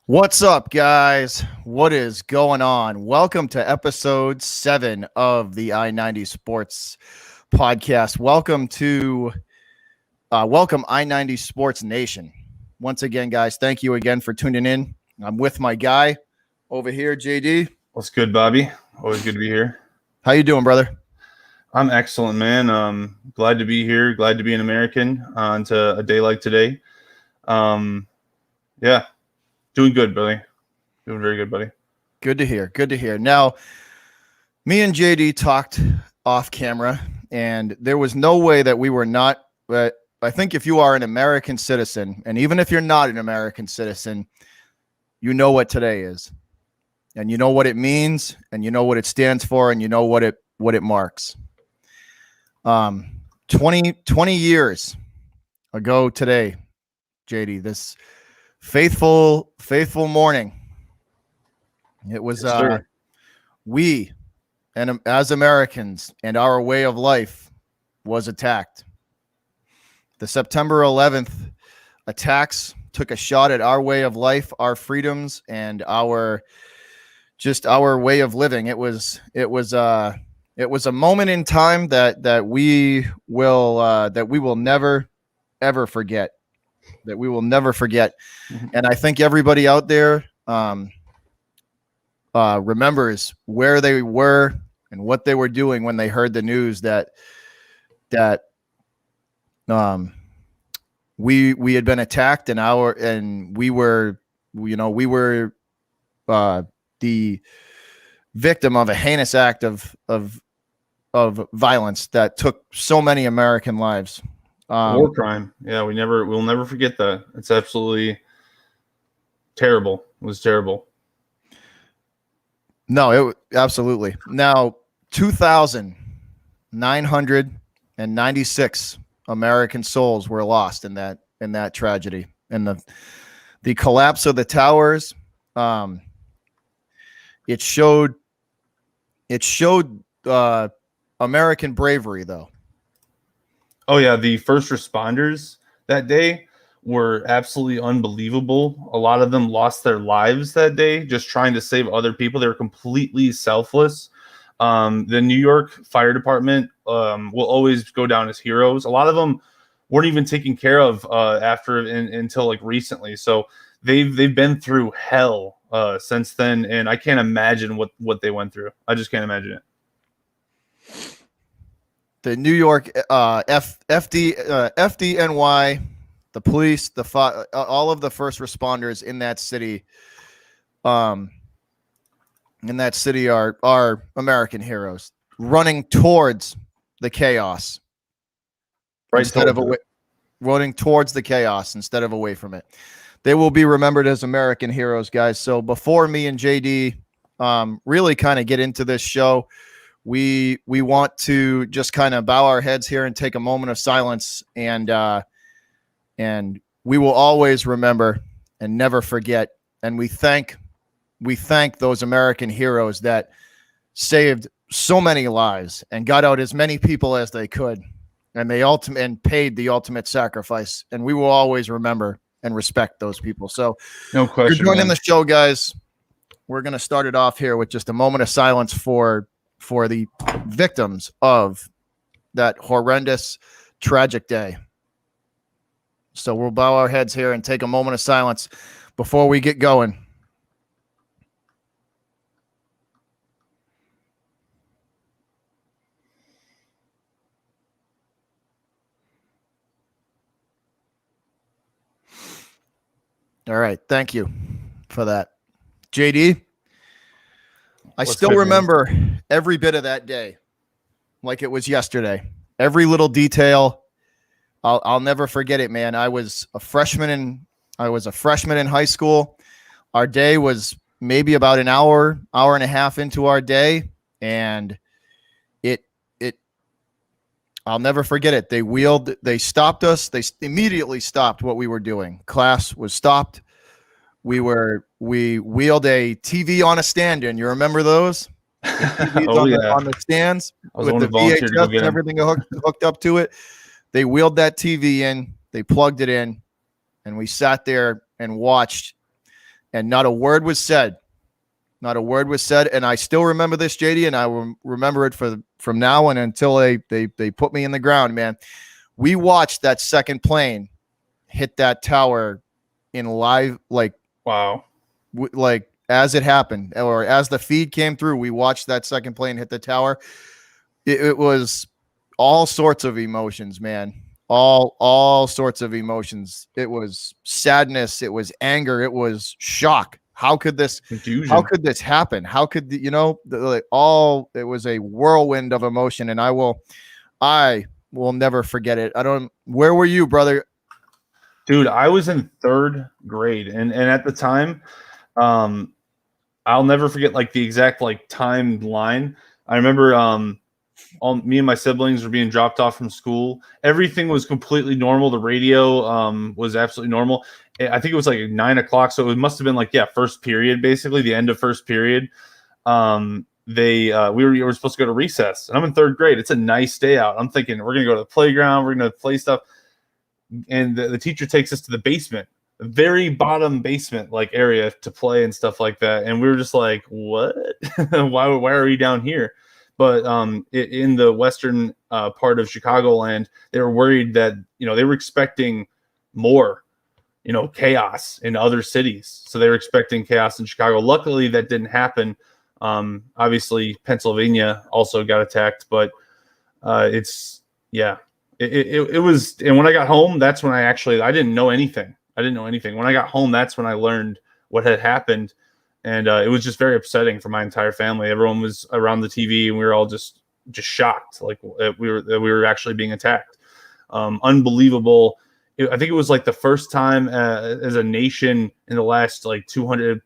What's up, guys? What is going on? Welcome to episode 7 of the I-90 Sports podcast. Welcome I-90 Sports Nation. Once again, guys, thank you again for tuning in. I'm with my guy over here, JD. What's good, Bobby? Always good to be here. How you doing, brother? I'm excellent, man. Glad to be here. Glad to be an American on to a day like today. Yeah, doing good, buddy. Doing very good, buddy. Good to hear. Good to hear. Now, me and JD talked off camera, and there was no way that we were not. But I think if you are an American citizen, and even if you're not an American citizen, you know what today is, and you know what it means, and you know what it stands for, and you know what it marks. 20 years ago today, JD, this faithful morning. It was we and as Americans and our way of life was attacked. The September 11th attacks took a shot at our way of life, our freedoms, and our way of living. It was a moment in time that we will never ever forget. That we will never forget. And I think everybody out there remembers where they were and what they were doing when they heard the news that we had been attacked and we were the victim of a heinous act of violence that took so many American lives. War crime. Yeah, we'll never forget that. It's absolutely terrible. It was terrible. No, absolutely. Now, 2,996 American souls were lost in that tragedy, and the collapse of the towers. It showed American bravery, though. Oh yeah, the first responders that day were absolutely unbelievable. A lot of them lost their lives that day just trying to save other people. They were completely selfless. The New York Fire Department will always go down as heroes. A lot of them weren't even taken care of until like recently. So they've been through hell since then, and I can't imagine what they went through. I just can't imagine it. The New York FDNY, the police, all of the first responders in that city, are American heroes running towards the chaos, running towards the chaos instead of away from it. They will be remembered as American heroes, guys. So before me and JD really kind of get into this show, we want to just kind of bow our heads here and take a moment of silence, and we will always remember and never forget. And we thank those American heroes that saved so many lives and got out as many people as they could, and paid the ultimate sacrifice. And we will always remember and respect those people. So, no question. You're joining the show, guys. We're going to start it off here with just a moment of silence for the victims of that horrendous, tragic day. So we'll bow our heads here and take a moment of silence before we get going. All right. Thank you for that. JD? I still remember every bit of that day like it was yesterday. Every little detail. I'll never forget it, man. I was a freshman in high school. Our day was maybe about an hour and a half into our day, and I'll never forget it. They stopped us. They immediately stopped what we were doing. Class was stopped. We wheeled a TV on a stand in. You remember those? On the stands with the VHS and everything hooked up to it. They wheeled that TV in. They plugged it in, and we sat there and watched and not a word was said. Not a word was said, and I still remember this, JD, and I will remember it from now on until they put me in the ground, man. We watched that second plane hit that tower in live, like, wow, like as it happened, or as the feed came through. We watched that second plane hit the tower. It was all sorts of emotions, man. All sorts of emotions. It was sadness. It was anger. It was shock. How could this confusion. How could this happen? How could it was a whirlwind of emotion, and I will never forget it. Where were you, brother? Dude, I was in 3rd grade, and at the time, I'll never forget like the exact like timeline. I remember me and my siblings were being dropped off from school. Everything was completely normal. The radio was absolutely normal. I think it was like 9 o'clock, so it must have been like first period, basically the end of first period. We were supposed to go to recess, and I'm in 3rd grade. It's a nice day out. I'm thinking we're gonna go to the playground, we're gonna play stuff, and the teacher takes us to the basement, the very bottom basement like area to play and stuff like that. And we were just like, what? why are we down here? But in the western part of Chicagoland, they were worried that they were expecting more chaos in other cities. So they were expecting chaos in Chicago. Luckily, that didn't happen. Obviously, Pennsylvania also got attacked, but it was. And when I got home, that's when I didn't know anything. When I got home, that's when I learned what had happened. And it was just very upsetting for my entire family. Everyone was around the TV, and we were all just shocked, like we were actually being attacked. Unbelievable. I think it was like the first time as a nation in the last like 200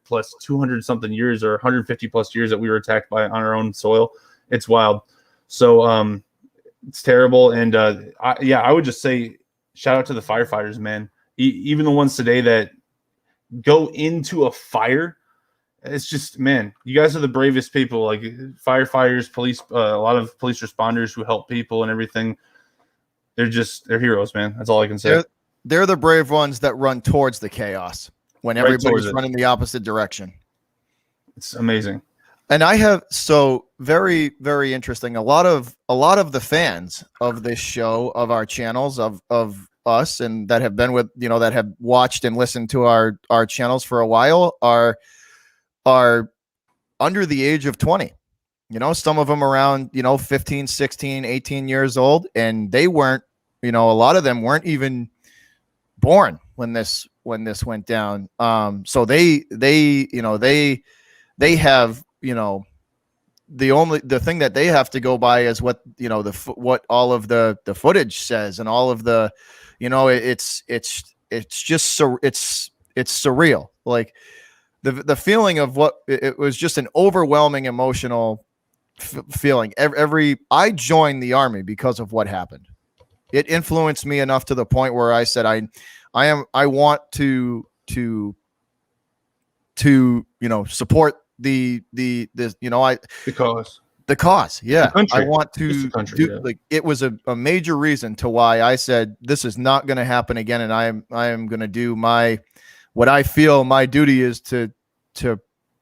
something years or 150 plus years that we were attacked on our own soil. It's wild. So it's terrible. And I would just say shout out to the firefighters, man. Even the ones today that go into a fire. It's just, man, you guys are the bravest people. Like firefighters, police, a lot of police responders who help people and everything. They're heroes, man. That's all I can say. They're the brave ones that run towards the chaos when everybody's running the opposite direction. It's amazing. And I have very, very interesting. A lot of the fans of this show, of our channels, of us, and that have been with that have watched and listened to our channels for a while are under the age of 20. Some of them around 15, 16, 18 years old, and they weren't. A lot of them weren't even born when this went down. So they have the thing that they have to go by is what what all of the footage says, and all of the it's just it's surreal. Like the feeling of what it was, just an overwhelming emotional feeling. I joined the Army because of what happened. It influenced me enough to the point where I said I want to support the cause. Yeah. I want to do, like, it was a major reason to why I said this is not going to happen again, and I am going to do what I feel my duty is to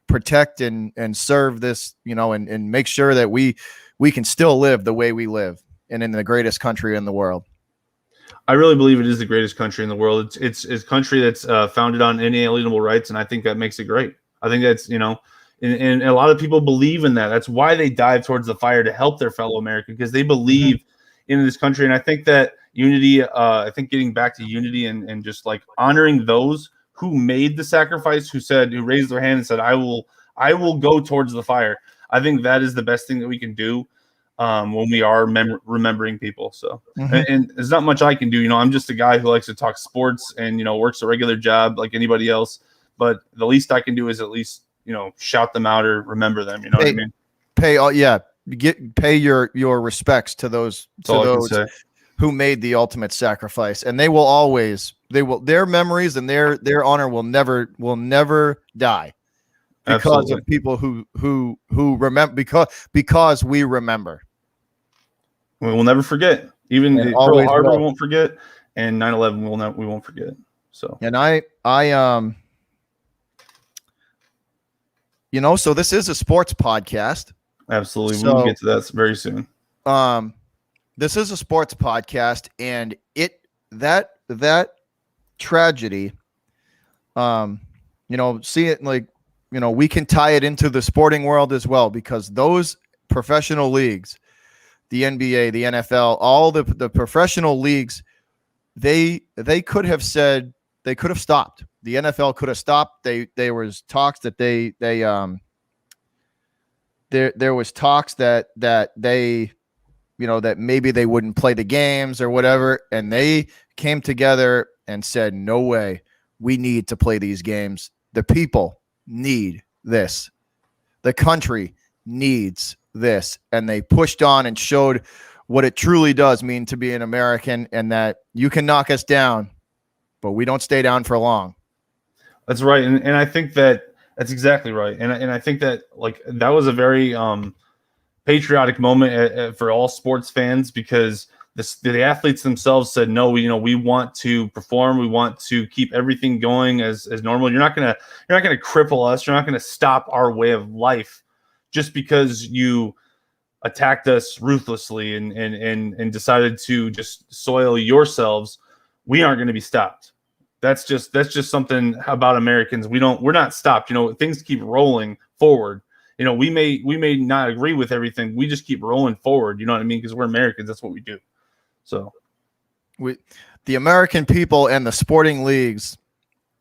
protect and serve this, and make sure that we can still live the way we live, and in the greatest country in the world. I really believe it is the greatest country in the world. It's a country that's founded on inalienable rights, and I think that makes it great. I think that's, and a lot of people believe in that. That's why they dive towards the fire, to help their fellow American, because they believe in this country. And I think that unity, getting back to unity and just like honoring those who made the sacrifice, who raised their hand and said, I will go towards the fire. I think that is the best thing that we can do when we are remembering people. So, and there's not much I can do. I'm just a guy who likes to talk sports and, works a regular job like anybody else. But the least I can do is at least, shout them out or remember them. You know what I mean? Pay your respects to those who made the ultimate sacrifice, and they will always, their memories and their honor will never die, because Absolutely. Of people who remember, because we remember. We will never forget. Even Pearl Harbor won't forget, and 9/11 we won't forget. So, and I so this is a sports podcast. Absolutely. So, we'll get to that very soon. This is a sports podcast, and that tragedy, see it like, we can tie it into the sporting world as well, because those professional leagues, the NBA, the NFL, all the professional leagues, they could have said, they could have stopped. The NFL could have stopped. There was talks that there was talks that they, that maybe they wouldn't play the games or whatever, and they came together and said, no way, we need to play these games. The people need this. The country needs this. And they pushed on and showed what it truly does mean to be an American, and that you can knock us down, but we don't stay down for long. That's right. And I think that's exactly right. And I think that, like, that was a very patriotic moment for all sports fans, because the athletes themselves said, no, we want to perform. We want to keep everything going as normal. You're not gonna cripple us. You're not gonna stop our way of life just because you attacked us ruthlessly and decided to just soil yourselves. We aren't going to be stopped. That's just something about Americans. We're not stopped. Things keep rolling forward. We may not agree with everything. We just keep rolling forward. You know what I mean? Because we're Americans. That's what we do. So the American people and the sporting leagues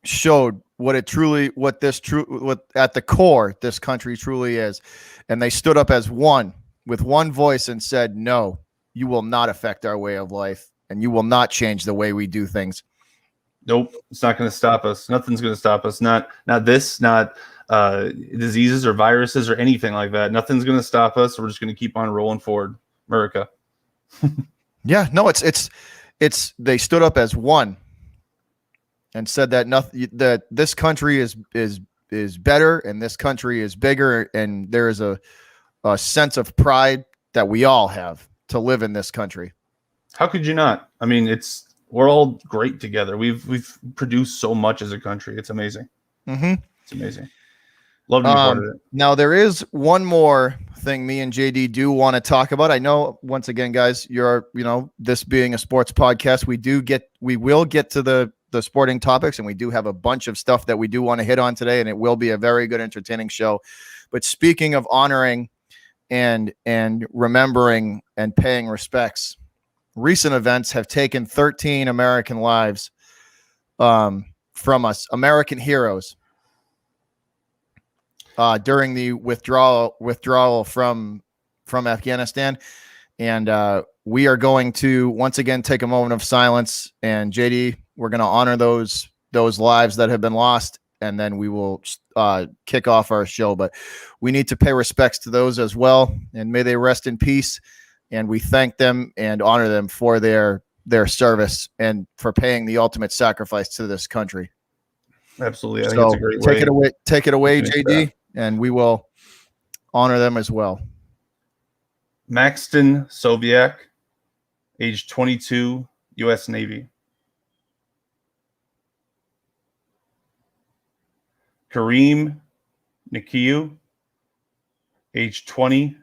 showed what at the core this country truly is. And they stood up as one, with one voice, and said, no, you will not affect our way of life, and you will not change the way we do things. Nope, it's not going to stop us. Nothing's going to stop us. Not diseases or viruses or anything like that. Nothing's going to stop us. We're just going to keep on rolling forward, America. Yeah, no, it's they stood up as one and said that this country is better, and this country is bigger, and there is a sense of pride that we all have to live in this country. How could you not? I mean, we're all great together. We've produced so much as a country. It's amazing. Mm-hmm. It's amazing. Love to be part of it. Now, there is one more thing me and JD do want to talk about. I know, once again, guys, this being a sports podcast, we will get to the sporting topics, and we do have a bunch of stuff that we do want to hit on today, and it will be a very good, entertaining show. But speaking of honoring and remembering and paying respects, recent events have taken 13 American lives from us, American heroes, during the withdrawal from Afghanistan. And we are going to once again take a moment of silence. And JD, we're going to honor those lives that have been lost, and then we will kick off our show. But we need to pay respects to those as well, and may they rest in peace. And we thank them and honor them for their service and for paying the ultimate sacrifice to this country. Absolutely. I think it's a great way. Take it away, JD, and we will honor them as well. Maxton Soviak, age 22, U.S. Navy. Kareem Nikiu, age 20,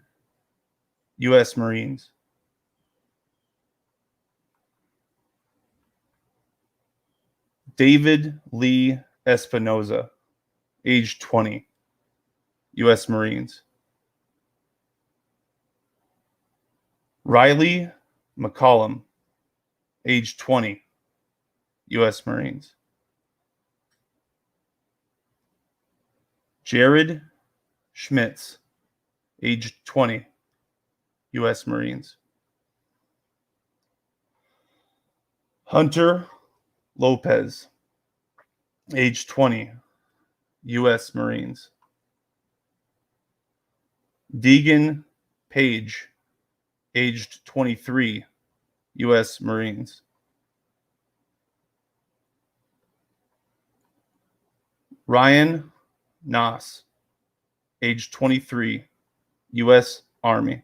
U.S. Marines. David Lee Espinoza, age 20, U.S. Marines. Riley McCollum, age 20, U.S. Marines. Jared Schmitz, age 20, U.S. Marines. Hunter Lopez, age 20, U.S. Marines. Deegan Page, aged 23, U.S. Marines. Ryan Noss, age 23, U.S. Army.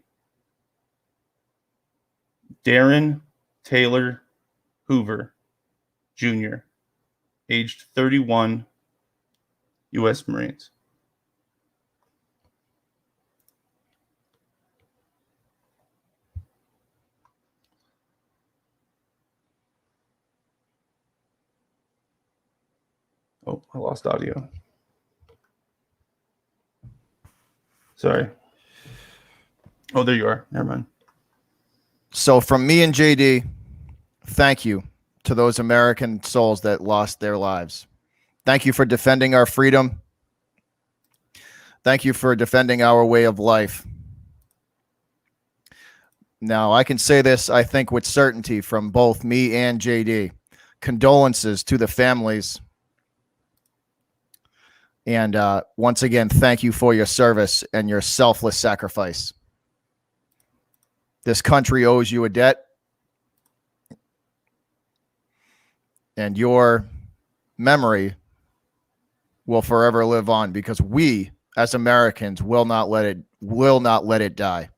Darren Taylor Hoover, Jr., aged 31, U.S. Marines. Oh, I lost audio. Sorry. Oh, there you are. Never mind. So from me and JD, thank you to those American souls that lost their lives. Thank you for defending our freedom. Thank you for defending our way of life. Now, I can say this, I think, with certainty from both me and JD. Condolences to the families. And once again, thank you for your service and your selfless sacrifice. This country owes you a debt. And your memory will forever live on because we, as Americans, will not let it die.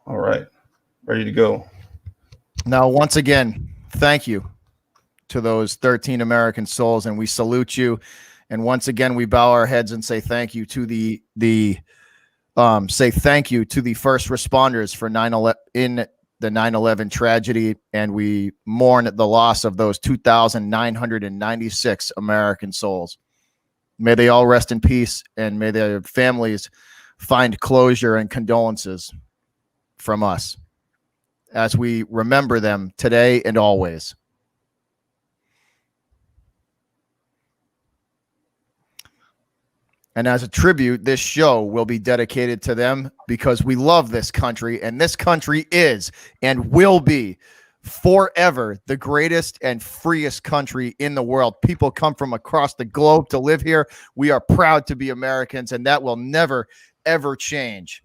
All right. Ready to go. Now, once again, thank you to those 13 American souls, and we salute you. And once again, we bow our heads and say thank you to the first responders for 9/11 in the 9/11 tragedy, and we mourn the loss of those 2,996 American souls. May they all rest in peace, and may their families find closure and condolences from us as we remember them today and always. And as a tribute, this show will be dedicated to them because we love this country, and this country is and will be forever the greatest and freest country in the world. People come from across the globe to live here. We are proud to be Americans, and that will never, ever change.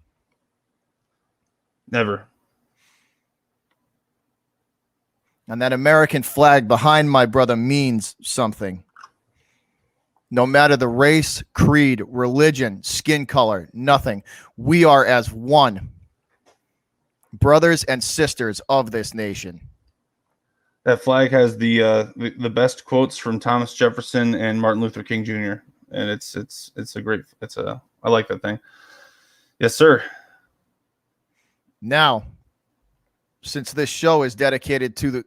Never. And that American flag behind my brother means something. No matter the race, creed, religion, skin color, nothing. We are as one, brothers and sisters of this nation. That flag has the best quotes from Thomas Jefferson and Martin Luther King Jr. And I like that thing. Yes, sir. Now, since this show is dedicated to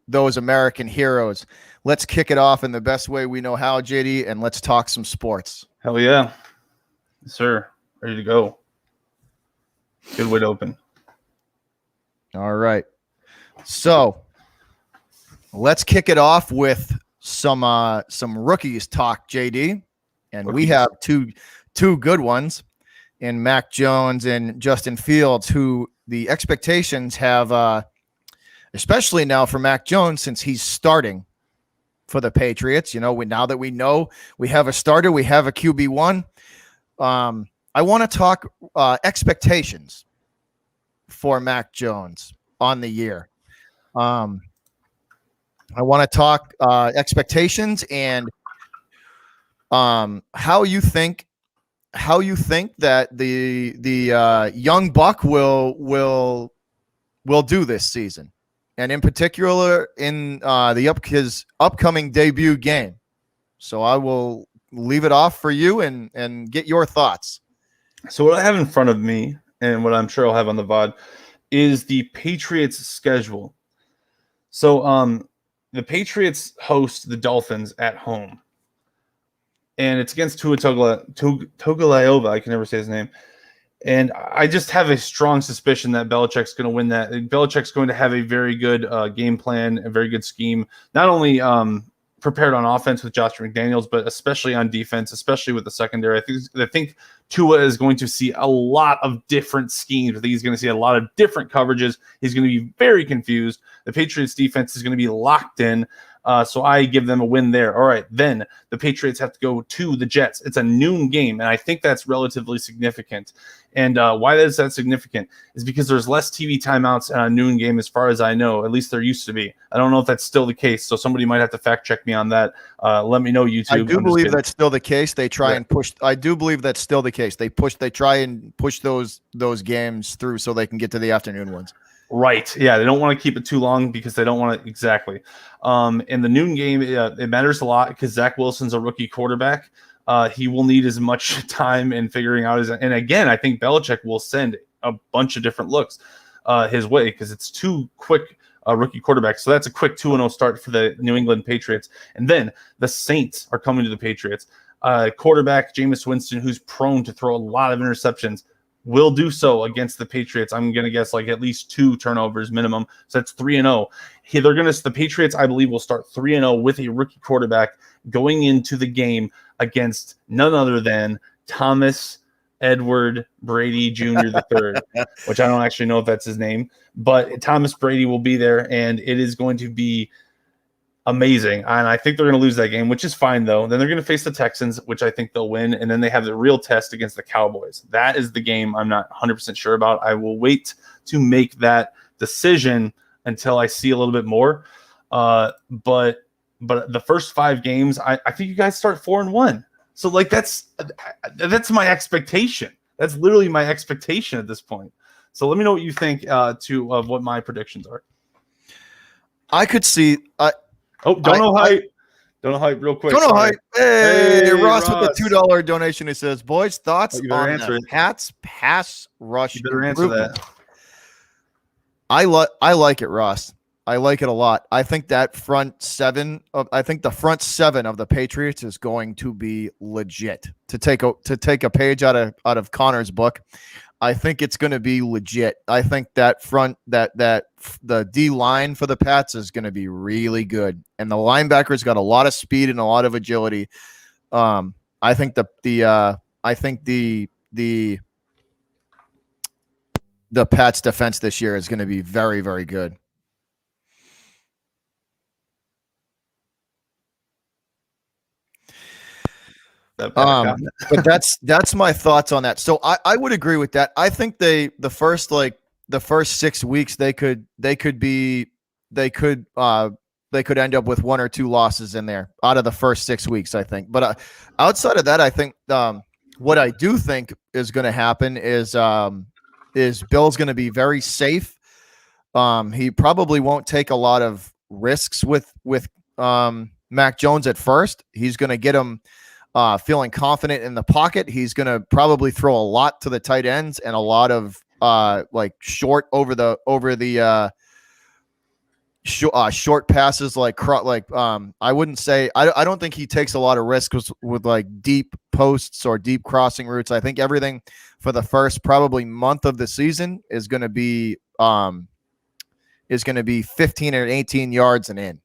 those American heroes, let's kick it off in the best way we know how, JD, and let's talk some sports. Hell yeah. Yes, sir. Ready to go. Good way to open. All right. So let's kick it off with some rookies talk, JD. And we have two good ones in Mac Jones and Justin Fields, who the expectations have, especially now for Mac Jones, since he's starting for the Patriots. Now that we know we have a starter, we have a QB1. I want to talk expectations for Mac Jones on the year. I want to talk expectations and how you think that the young buck will do this season, and in particular in his upcoming debut game. So I will leave it off for you and get your thoughts. So what I have in front of me, and what I'm sure I'll have on the VOD, is the Patriots schedule. So the Patriots host the Dolphins at home, and it's against Tua Tagovailoa. I can never say his name. And I just have a strong suspicion that Belichick's going to win that. Belichick's going to have a very good game plan, a very good scheme, not only prepared on offense with Josh McDaniels, but especially on defense, especially with the secondary. I think Tua is going to see a lot of different schemes. I think he's going to see a lot of different coverages. He's going to be very confused. The Patriots defense is going to be locked in. So I give them a win there. All right, then the Patriots have to go to the Jets. It's a noon game, and I think that's relatively significant. And why is that significant is because there's less TV timeouts in a noon game, as far as I know. At least there used to be. I don't know if that's still the case, so somebody might have to fact check me on that. Let me know, YouTube. I do believe that's still the case. They try and push. I do believe that's still the case. They try and push those games through so they can get to the afternoon ones. Right. Yeah, they don't want to keep it too long because they don't want to exactly. In the noon game, it matters a lot because Zach Wilson's a rookie quarterback. He will need as much time in figuring out and again, I think Belichick will send a bunch of different looks his way because it's two quick rookie quarterbacks. So that's a quick 2-0 start for the New England Patriots. And then the Saints are coming to the Patriots. Quarterback Jameis Winston, who's prone to throw a lot of interceptions, will do so against the Patriots. I'm going to guess like at least 2 turnovers minimum. So that's 3-0. The Patriots, I believe, will start 3-0 with a rookie quarterback going into the game against none other than Thomas Edward Brady Jr. the third, which I don't actually know if that's his name, but Thomas Brady will be there, and it is going to be amazing. And I think they're going to lose that game, which is fine, though. Then they're going to face the Texans, which I think they'll win, and then they have the real test against the Cowboys. That is the game I'm not 100% sure about. I will wait to make that decision until I see a little bit more. But the first 5 games, I think you guys start 4-1. So like that's my expectation. That's literally my expectation at this point. So let me know what you think of what my predictions are. I could see. Don't know hype real quick. Don't know hype. Hey, Ross with Ross. the $2 donation. He says, "Boys, thoughts on the Pats pass rush?" You better answer that. I like it, Ross. I like it a lot. I think that the front seven of the Patriots is going to be legit. To take a page out of Connor's book, I think it's going to be legit. I think that the D line for the Pats is going to be really good, and the linebackers got a lot of speed and a lot of agility. I think the Pats defense this year is going to be very, very good. But that's my thoughts on that. So I would agree with that. I think the first 6 weeks they could end up with 1 or 2 losses in there out of the first 6 weeks, I think. But outside of that, I think what I do think is going to happen is Bill's going to be very safe. He probably won't take a lot of risks with Mac Jones at first. He's going to get him feeling confident in the pocket. He's going to probably throw a lot to the tight ends and a lot of short short passes I wouldn't say I don't think he takes a lot of risks with like deep posts or deep crossing routes. I think everything for the first probably month of the season is going to be 15 or 18 yards and in.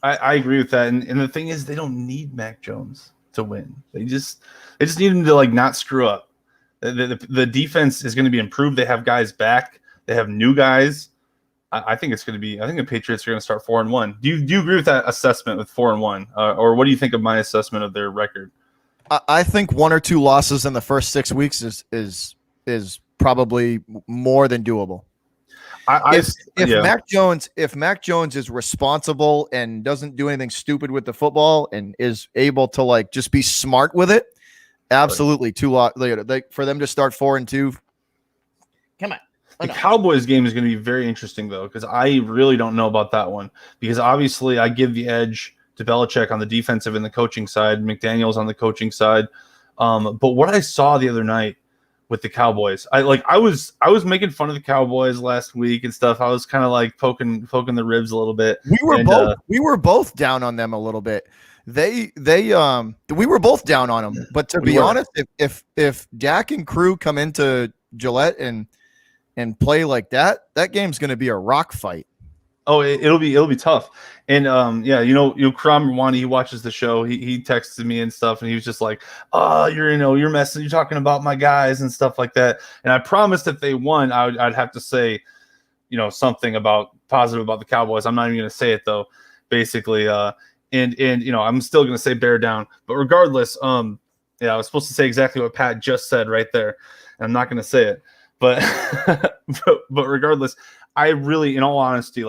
I agree with that. And the thing is, they don't need Mac Jones to win. They just need him to not screw up. The defense is going to be improved. They have guys back. They have new guys. I think the Patriots are going to start 4-1. Do you agree with that assessment with 4-1, or what do you think of my assessment of their record? I think 1 or 2 losses in the first 6 weeks is probably more than doable. If Mac Jones is responsible and doesn't do anything stupid with the football and is able to just be smart with it, absolutely for them to start 4-2. Come on. The Cowboys game is going to be very interesting though, because I really don't know about that one, because obviously I give the edge to Belichick on the defensive and the coaching side, McDaniels on the coaching side. But what I saw the other night with the Cowboys, I was making fun of the Cowboys last week and stuff. I was kind of poking the ribs a little bit. We were both down on them a little bit. We were both down on them. But to be honest, if Dak and crew come into Gillette and play like that game's going to be a rock fight. Oh, it'll be tough. And Kram Wani, he watches the show. He texted me and stuff, and he was just like, "Oh, you're messing. You're talking about my guys and stuff like that." And I promised if they won, I'd have to say, something positive about the Cowboys. I'm not even going to say it though. Basically, and I'm still going to say bear down. But regardless, I was supposed to say exactly what Pat just said right there, and I'm not going to say it. But but regardless, I really, in all honesty,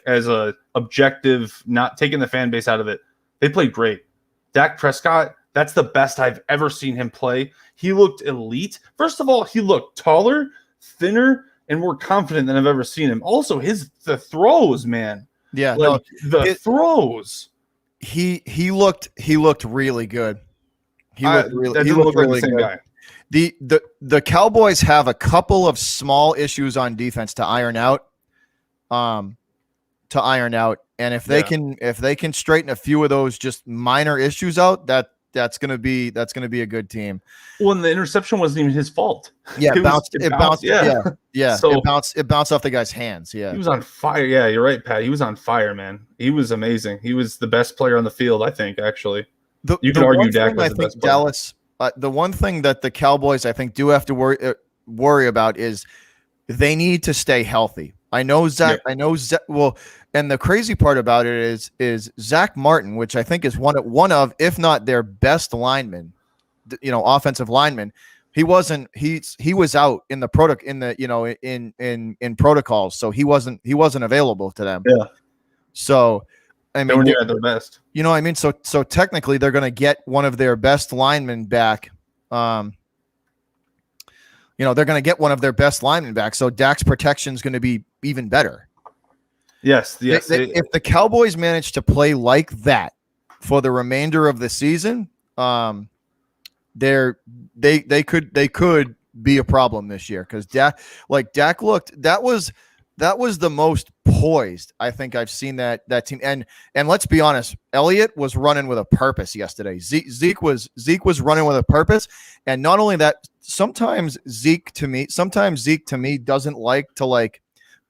as a objective, not taking the fan base out of it, they played great. Dak Prescott, that's the best I've ever seen him play. He looked elite. First of all, he looked taller, thinner, and more confident than I've ever seen him. Also, the throws, man. Yeah, throws. He looked really good. He looked really good. Guy. The Cowboys have a couple of small issues on defense to iron out. And if they can straighten a few of those just minor issues out, that's gonna be a good team. Well, and the interception wasn't even his fault. Yeah, it bounced. Yeah. So it bounced off the guy's hands. Yeah, he was on fire. Yeah, you're right, Pat. He was on fire, man. He was amazing. He was the best player on the field, I think. Actually, you can argue Dak was the best player. Dallas. The one thing that the Cowboys, I think, do have to worry about is they need to stay healthy. I know Zach. Yeah. I know Zach. Well, and the crazy part about it is Zach Martin, which I think is one of, if not their best lineman, offensive lineman. He was out in the in protocols, so he wasn't available to them. Yeah. So, I mean, they're their best. You know what I mean? So technically they're going to get one of their best linemen back. They're going to get one of their best linemen back. So Dak's protection is going to be even better. Yes. If the Cowboys manage to play like that for the remainder of the season, they could be a problem this year, because Dak looked, that was the most poised I think I've seen that team. And let's be honest, Elliott was running with a purpose yesterday. Zeke was running with a purpose, and not only that, sometimes Zeke to me doesn't like to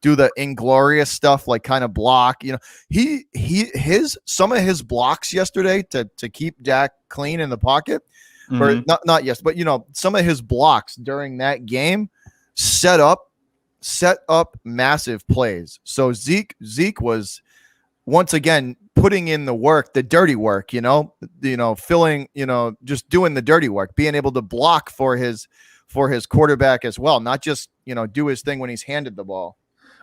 do the inglorious stuff, like kind of block. Some of his blocks yesterday to keep Dak clean in the pocket. Or not yes, but some of his blocks during that game set up massive plays. So Zeke was once again putting in the work, the dirty work, filling, just doing the dirty work, being able to block for his quarterback as well, not just do his thing when he's handed the ball.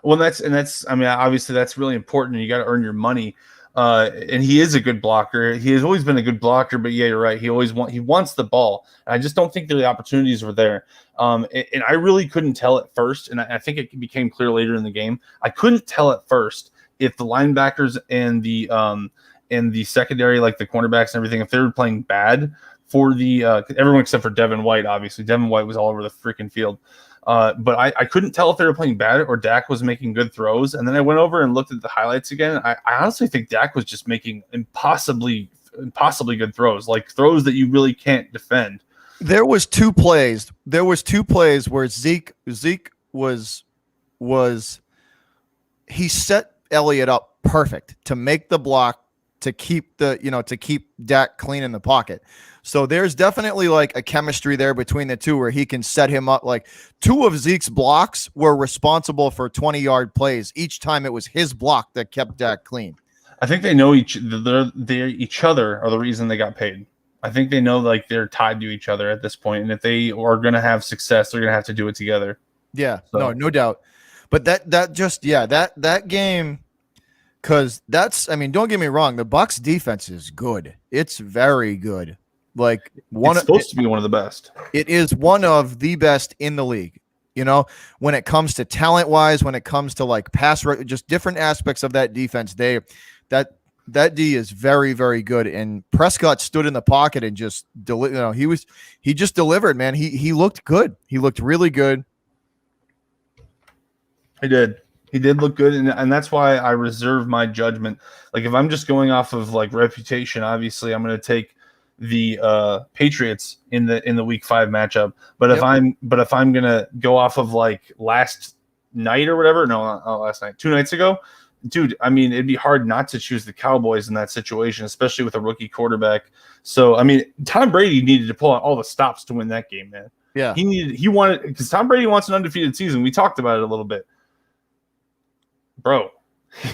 Well, that's I mean, obviously that's really important, and you got to earn your money. And he is a good blocker. He has always been a good blocker, but yeah, you're right. He wants the ball. And I just don't think the opportunities were there. And I really couldn't tell at first, and I think it became clear later in the game. I couldn't tell at first if the linebackers and the secondary, like the cornerbacks and everything, if they were playing bad for the everyone except for Devin White. Obviously, Devin White was all over the freaking field. But I couldn't tell if they were playing bad or Dak was making good throws. And then I went over and looked at the highlights again. I honestly think Dak was just making impossibly good throws, like throws that you really can't defend. There was two plays where Zeke he set Elliott up perfect to make the block, to keep Dak clean in the pocket. So there's definitely like a chemistry there between the two where he can set him up. Like, two of Zeke's blocks were responsible for 20-yard plays. Each time it was his block that kept Dak clean. I think they know each other are the reason they got paid. I think they know they're tied to each other at this point, and if they are going to have success, they're going to have to do it together. Yeah, so. No doubt. But that game, because don't get me wrong, the Bucs defense is good. It's very good. It's supposed to be one of the best. It is one of the best in the league. When it comes to talent wise, when it comes to pass, just different aspects of that defense, that D is very, very good. And Prescott stood in the pocket and just he just delivered, man. He looked good. He looked really good. He did look good, and that's why I reserve my judgment. If I'm just going off of reputation, obviously I'm going to take the Patriots in the Week 5 matchup. But if I'm gonna go off of last night or whatever, not last night, 2 nights ago, dude, I mean, it'd be hard not to choose the Cowboys in that situation, especially with a rookie quarterback. So I mean, Tom Brady needed to pull out all the stops to win that game, man. Yeah, he wanted, because Tom Brady wants an undefeated season. We talked about it a little bit, bro.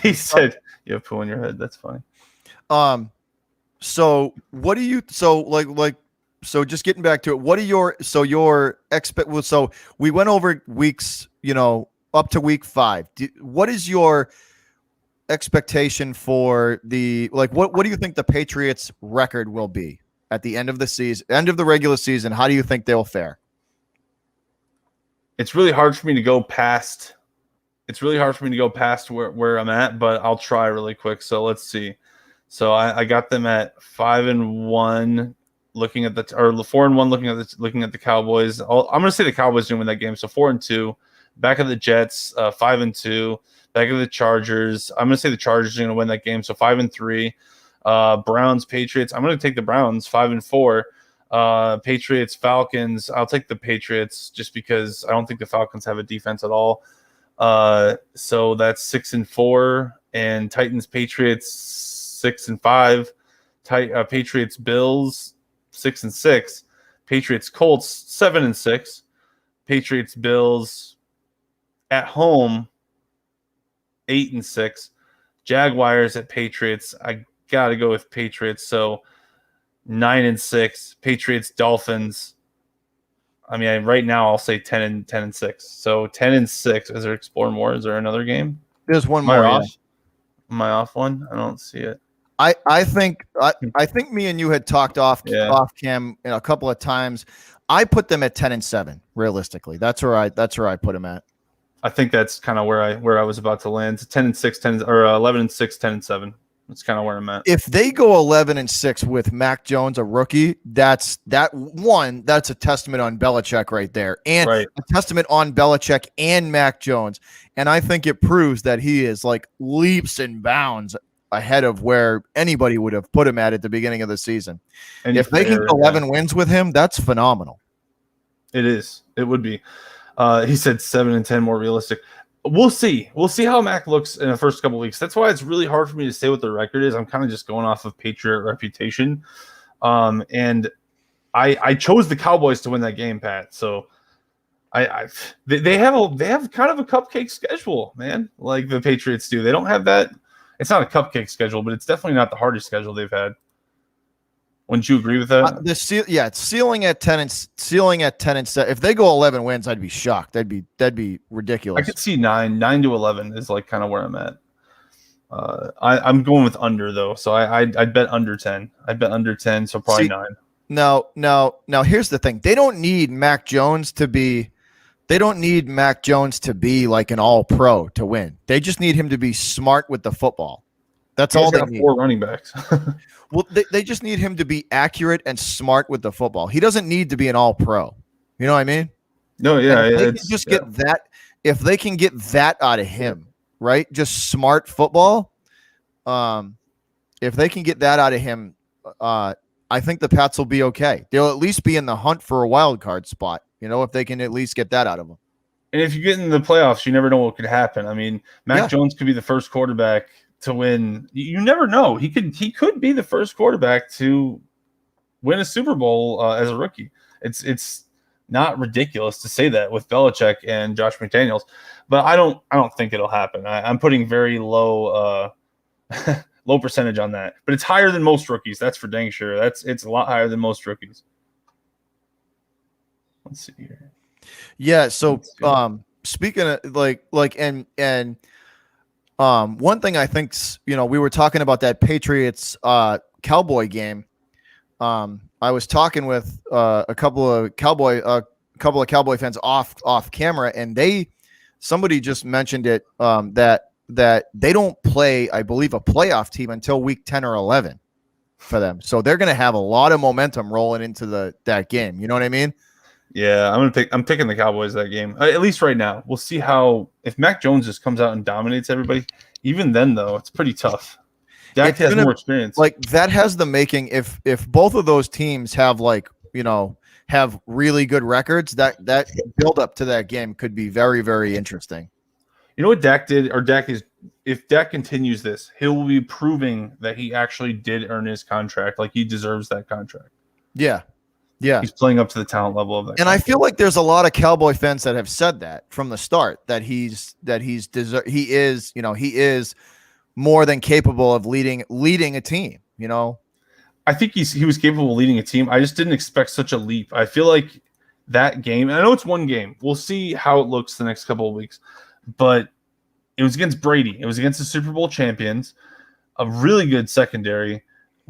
He said, "You have poo in your head." That's funny. So what do you, so just getting back to it, what are your so we went over weeks, up to Week 5. What is your expectation for what do you think the Patriots record will be at the end of the season, end of the regular season? How do you think they'll fare? It's really hard for me to go past where I'm at, but I'll try really quick. So let's see. So I got them at 5-1. looking at the 4-1 looking at the Cowboys. I'm going to say the Cowboys are going to win that game. So 4-2, back of the Jets, 5-2, back of the Chargers. I'm going to say the Chargers are going to win that game. So 5-3. Browns, Patriots. I'm going to take the Browns 5-4. Patriots, Falcons. I'll take the Patriots just because I don't think the Falcons have a defense at all. So that's 6-4, and Titans, Patriots 6-5. Patriots, Bills 6-6. Patriots, Colts 7-6. Patriots, Bills at home 8-6. Jaguars at Patriots. I gotta go with Patriots. So 9-6. Patriots, Dolphins. I mean, right now I'll say 10-6. So 10-6. Is there explore more? Is there another game? There's one more. Am I off one? I don't see it. I think me and you had talked off cam a couple of times. I put them at 10-7. Realistically, that's where I put them at. I think that's kind of where I was about to land. 10-6, or 11-6, 10-7. That's kind of where I'm at. If they go 11-6 with Mac Jones, a rookie, that's a testament on Belichick right there, and a testament on Belichick and Mac Jones. And I think it proves that he is like leaps and bounds ahead of where anybody would have put him at the beginning of the season. And if they can get 11 wins with him, that's phenomenal. It is. It would be. He said 7-10 more realistic. We'll see. We'll see how Mac looks in the first couple of weeks. That's why it's really hard for me to say what the record is. I'm kind of just going off of Patriot reputation. And I chose the Cowboys to win that game, Pat. So they have kind of a cupcake schedule, man, like the Patriots do. They don't have that. It's not a cupcake schedule, but it's definitely not the hardest schedule they've had. Wouldn't you agree with that? It's ceiling at 10-7. If they go 11 wins, I'd be shocked. That'd be ridiculous. I could see 9-11 is like kind of where I'm at. I'm going with under though, so I'd bet under 10. I'd bet under 10, so probably 9. Now, here's the thing: they don't need Mac Jones to be like an all-pro to win. They just need him to be smart with the football. That's all they need. 4 running backs. Well, they just need him to be accurate and smart with the football. He doesn't need to be an all-pro. You know what I mean? No, yeah. If they can get that out of him, right? Just smart football. If they can get that out of him, I think the Pats will be okay. They'll at least be in the hunt for a wild card spot. You know, if they can at least get that out of him. And if you get in the playoffs, you never know what could happen. I mean, Mac Jones could be the first quarterback to win. You never know. He could be the first quarterback to win a Super Bowl as a rookie. It's not ridiculous to say that with Belichick and Josh McDaniels, but I don't think it'll happen. I'm putting very low low percentage on that, but it's higher than most rookies. That's for dang sure. It's a lot higher than most rookies. Let's see here. Yeah. So speaking of one thing I think, we were talking about that Patriots Cowboy game. I was talking with a couple of Cowboy fans off camera, and somebody just mentioned it that they don't play, I believe, a playoff team until week 10 or 11 for them. So they're going to have a lot of momentum rolling into that game. You know what I mean? Yeah, I'm picking the Cowboys that game. At least right now. We'll see if Mac Jones just comes out and dominates everybody. Even then, though, it's pretty tough. Dak has more experience. Like that has the making. If both of those teams have have really good records, that build up to that game could be very, very interesting. You know what Dak did, or if Dak continues this, he will be proving that he actually did earn his contract. Like he deserves that contract. Yeah. He's playing up to the talent level of that. And I feel like there's a lot of Cowboy fans that have said that from the start, that he is more than capable of leading a team, I think he was capable of leading a team. I just didn't expect such a leap. I feel like that game, and I know it's one game. We'll see how it looks the next couple of weeks. But it was against Brady. It was against the Super Bowl champions, a really good secondary,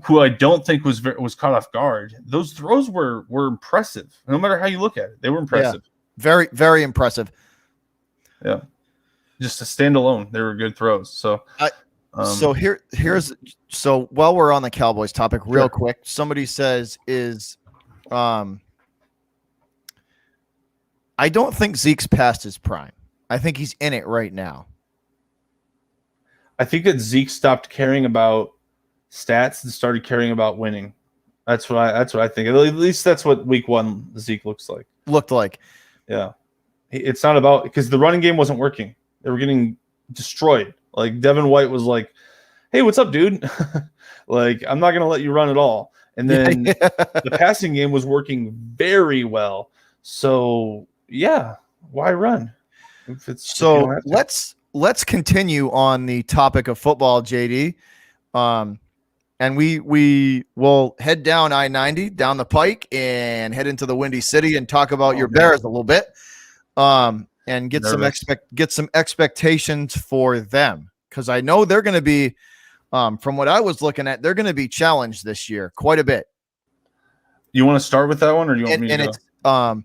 who I don't think was caught off guard. Those throws were impressive. No matter how you look at it, they were impressive. Yeah. Very, very impressive. Yeah. Just to stand alone, they were good throws. So So so while we're on the Cowboys topic, real Sure. quick, somebody says I don't think Zeke's past his prime. I think he's in it right now. I think that Zeke stopped caring about stats and started caring about winning. That's what I think. At least that's what week 1 Zeke looked like. Yeah. It's not about, because the running game wasn't working. They were getting destroyed. Like Devin White was like, "Hey, what's up, dude?" Like, I'm not going to let you run at all. And then the passing game was working very well. So, yeah, why run? So let's continue on the topic of football, JD. And we will head down I-90 down the pike and head into the Windy City and talk about your Bears a little bit. And get some expectations for them, because I know they're going to be, from what I was looking at, they're going to be challenged this year quite a bit. You want to start with that one, or do you want me to go?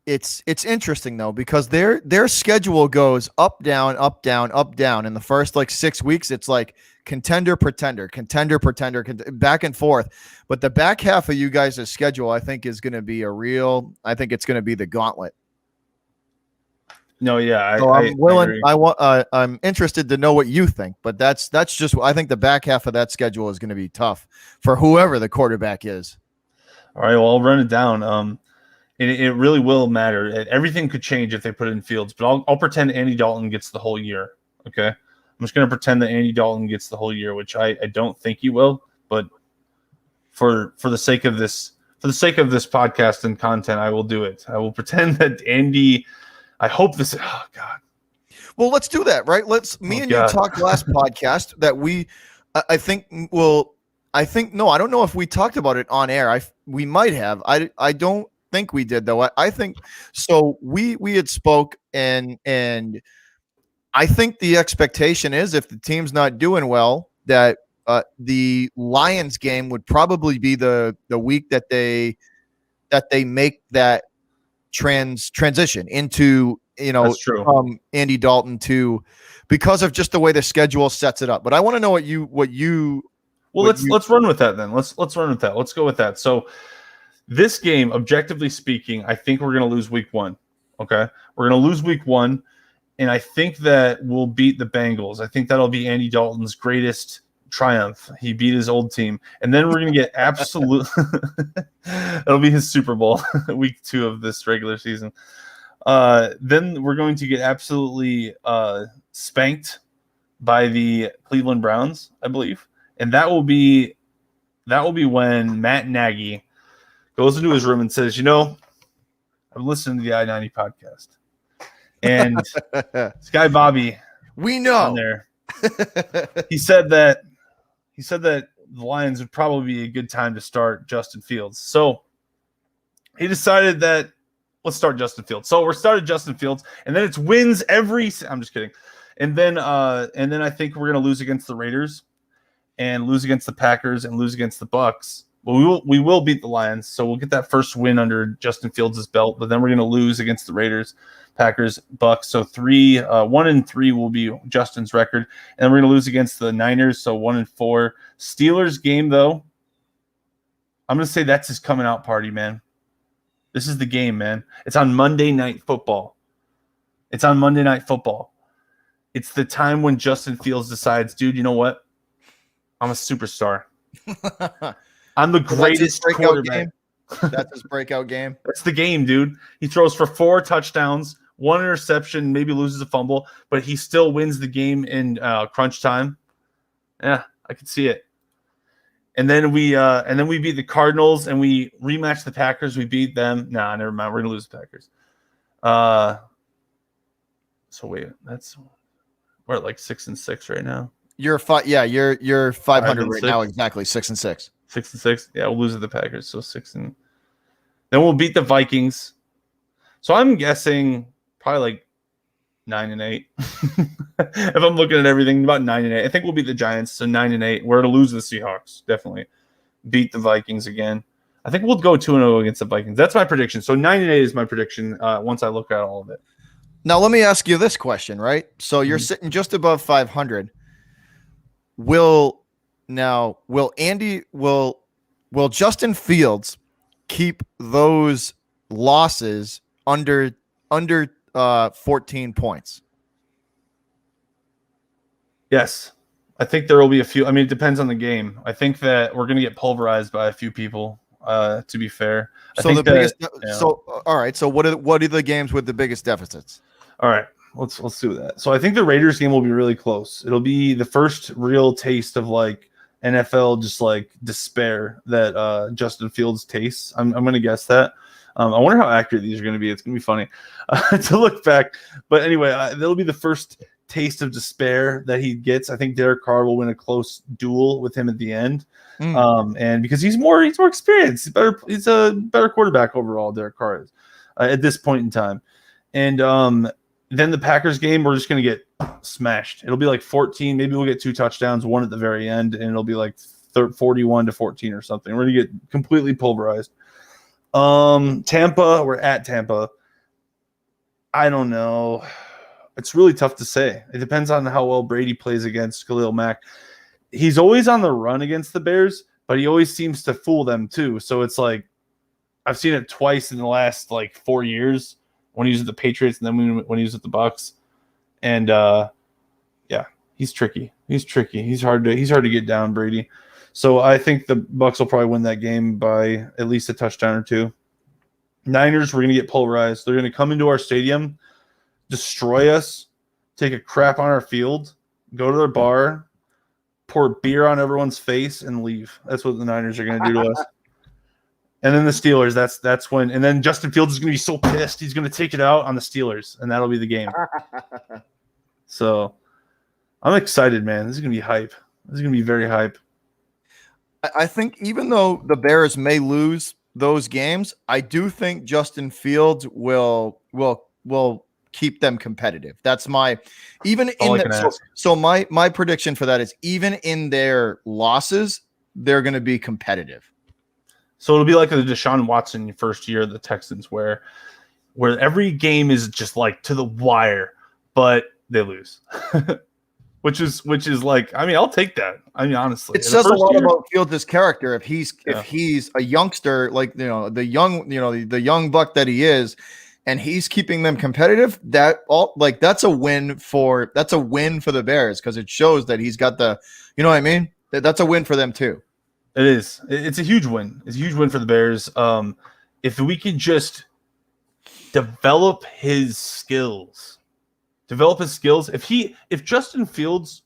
It's interesting though, because their schedule goes up, down, up, down, up, down. In the first 6 weeks, it's like contender, pretender, back and forth. But the back half of you guys' schedule, I think, is going to be I think it's going to be the gauntlet. No, yeah, I'm interested to know what you think, but that's just, I think the back half of that schedule is going to be tough for whoever the quarterback is. All right, well, I'll run it down. It really will matter. Everything could change if they put it in Fields, but I'll pretend Andy Dalton gets the whole year. Okay, I'm just going to pretend that Andy Dalton gets the whole year, which I don't think he will. But for the sake of this podcast and content, I will do it. I will pretend that Andy. I hope this. Oh God. Well, let's do that, right? You talked last podcast that I don't know if we talked about it on air. We might have. I don't think we did, though. I think so. We had spoke, and I think the expectation is, if the team's not doing well, that the Lions game would probably be the week that they make that transition into, from Andy Dalton to, because of just the way the schedule sets it up. But I want to know let's run with that then. Let's run with that. Let's go with that. So this game, objectively speaking, I think we're going to lose week 1. Okay, we're going to lose week 1, and I think that we'll beat the Bengals. I think that'll be Andy Dalton's greatest triumph. He beat his old team, and then we're going to get absolute. It'll be his Super Bowl, week 2 of this regular season. Then we're going to get absolutely spanked by the Cleveland Browns, I believe, and that will be when Matt Nagy goes into his room and says, I'm listening to the I-90 podcast, and this guy Bobby, we know on there, he said that the Lions would probably be a good time to start Justin Fields. So he decided that let's start Justin Fields. So we're started Justin Fields, and then it's wins every. I'm just kidding. And then I think we're gonna lose against the Raiders, and lose against the Packers, and lose against the Bucks. Well, we will beat the Lions, so we'll get that first win under Justin Fields' belt. But then we're going to lose against the Raiders, Packers, Bucks. So 1-3 will be Justin's record, and then we're going to lose against the Niners. So 1-4. Steelers game, though, I'm going to say that's his coming out party, man. This is the game, man. It's on Monday Night Football. It's the time when Justin Fields decides, dude, you know what? I'm a superstar. I'm the greatest quarterback. That's his breakout game. That's the game, dude. He throws for 4 touchdowns, 1 interception, maybe loses a fumble, but he still wins the game in crunch time. Yeah, I can see it. And then we beat the Cardinals, and we rematch the Packers. We beat them. Nah, never mind. We're gonna lose the Packers. So wait, we're at 6-6 right now. You're 500 right now, exactly 6-6. 6-6. Yeah, we'll lose to the Packers. So 6 and then we'll beat the Vikings. So I'm guessing probably 9-8. If I'm looking at everything, about 9-8. I think we'll beat the Giants. So 9-8. We're going to lose the Seahawks. Definitely beat the Vikings again. I think we'll go 2-0 against the Vikings. That's my prediction. So 9-8 is my prediction. Once I look at all of it. Now let me ask you this question, right? So you're Mhm. sitting just above 500. Will Andy will Justin Fields keep those losses under 14 points? Yes. I think there will be a few. I mean, it depends on the game. I think that we're going to get pulverized by a few people, to be fair. I So think the that, biggest so all right, so what are the games with the biggest deficits? all right, let's do that. So I think the Raiders game will be really close. It'll be the first real taste of like NFL just like despair that Justin Fields tastes. I'm going to guess that. I wonder how accurate these are going to be. It's going to be funny to look back. But anyway, that'll be the first taste of despair that he gets. I think Derek Carr will win a close duel with him at the end. And because he's more experienced, he's a better quarterback overall. Derek Carr is at this point in time. And then the Packers game, we're just going to get smashed. It'll be like 14. Maybe we'll get 2 touchdowns, one at the very end, and it'll be like 41-14 or something. We're going to get completely pulverized. Tampa, we're at Tampa. I don't know. It's really tough to say. It depends on how well Brady plays against Khalil Mack. He's always on the run against the Bears, but he always seems to fool them too. So it's like I've seen it twice in the last like 4 years. When he was at the Patriots and then when he was at the Bucks. And yeah, he's tricky. He's hard to get down, Brady. So I think the Bucks will probably win that game by at least a touchdown or 2. Niners, we're going to get pulverized. They're going to come into our stadium, destroy us, take a crap on our field, go to their bar, pour beer on everyone's face, and leave. That's what the Niners are going to do to us. And then the Steelers, that's when, and then Justin Fields is going to be so pissed. He's going to take it out on the Steelers, and that'll be the game. So I'm excited, man. This is going to be hype. This is going to be very hype. I think even though the Bears may lose those games, I do think Justin Fields will keep them competitive. That's my even in the, so my prediction for that is even in their losses, they're going to be competitive. So it'll be like the Deshaun Watson first year of the Texans, where every game is just like to the wire, but they lose, which is like, I mean, I'll take that. I mean, honestly, it says a lot about Fields' character. If he's a youngster, like the young buck that he is, and he's keeping them competitive, that's a win for the Bears because it shows that he's got the, you know what I mean? That's a win for them too. It is. It's a huge win. It's a huge win for the Bears. If we can just develop his skills, if Justin Fields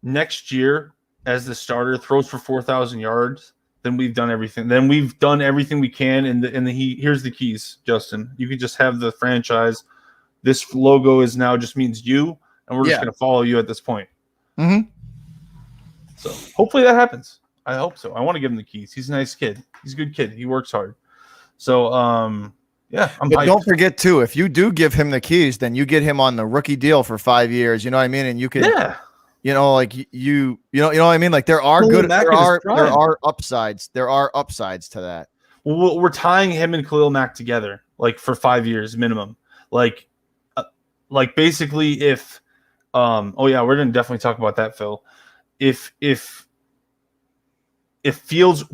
next year as the starter throws for 4,000 yards, then we've done everything. Then we've done everything we can. And here's the keys, Justin. You can just have the franchise. This logo is now just means you, and we're just going to follow you at this point. Mm-hmm. So hopefully that happens. I hope so. I want to give him the keys. He's a nice kid. He's a good kid. He works hard. So, yeah. But don't forget, too, if you do give him the keys, then you get him on the rookie deal for 5 years. You know what I mean? And you can, like you know what I mean? Like there are upsides. There are upsides to that. Well, we're tying him and Khalil Mack together, like for 5 years minimum. Like basically if, we're going to definitely talk about that, Phil. If Fields'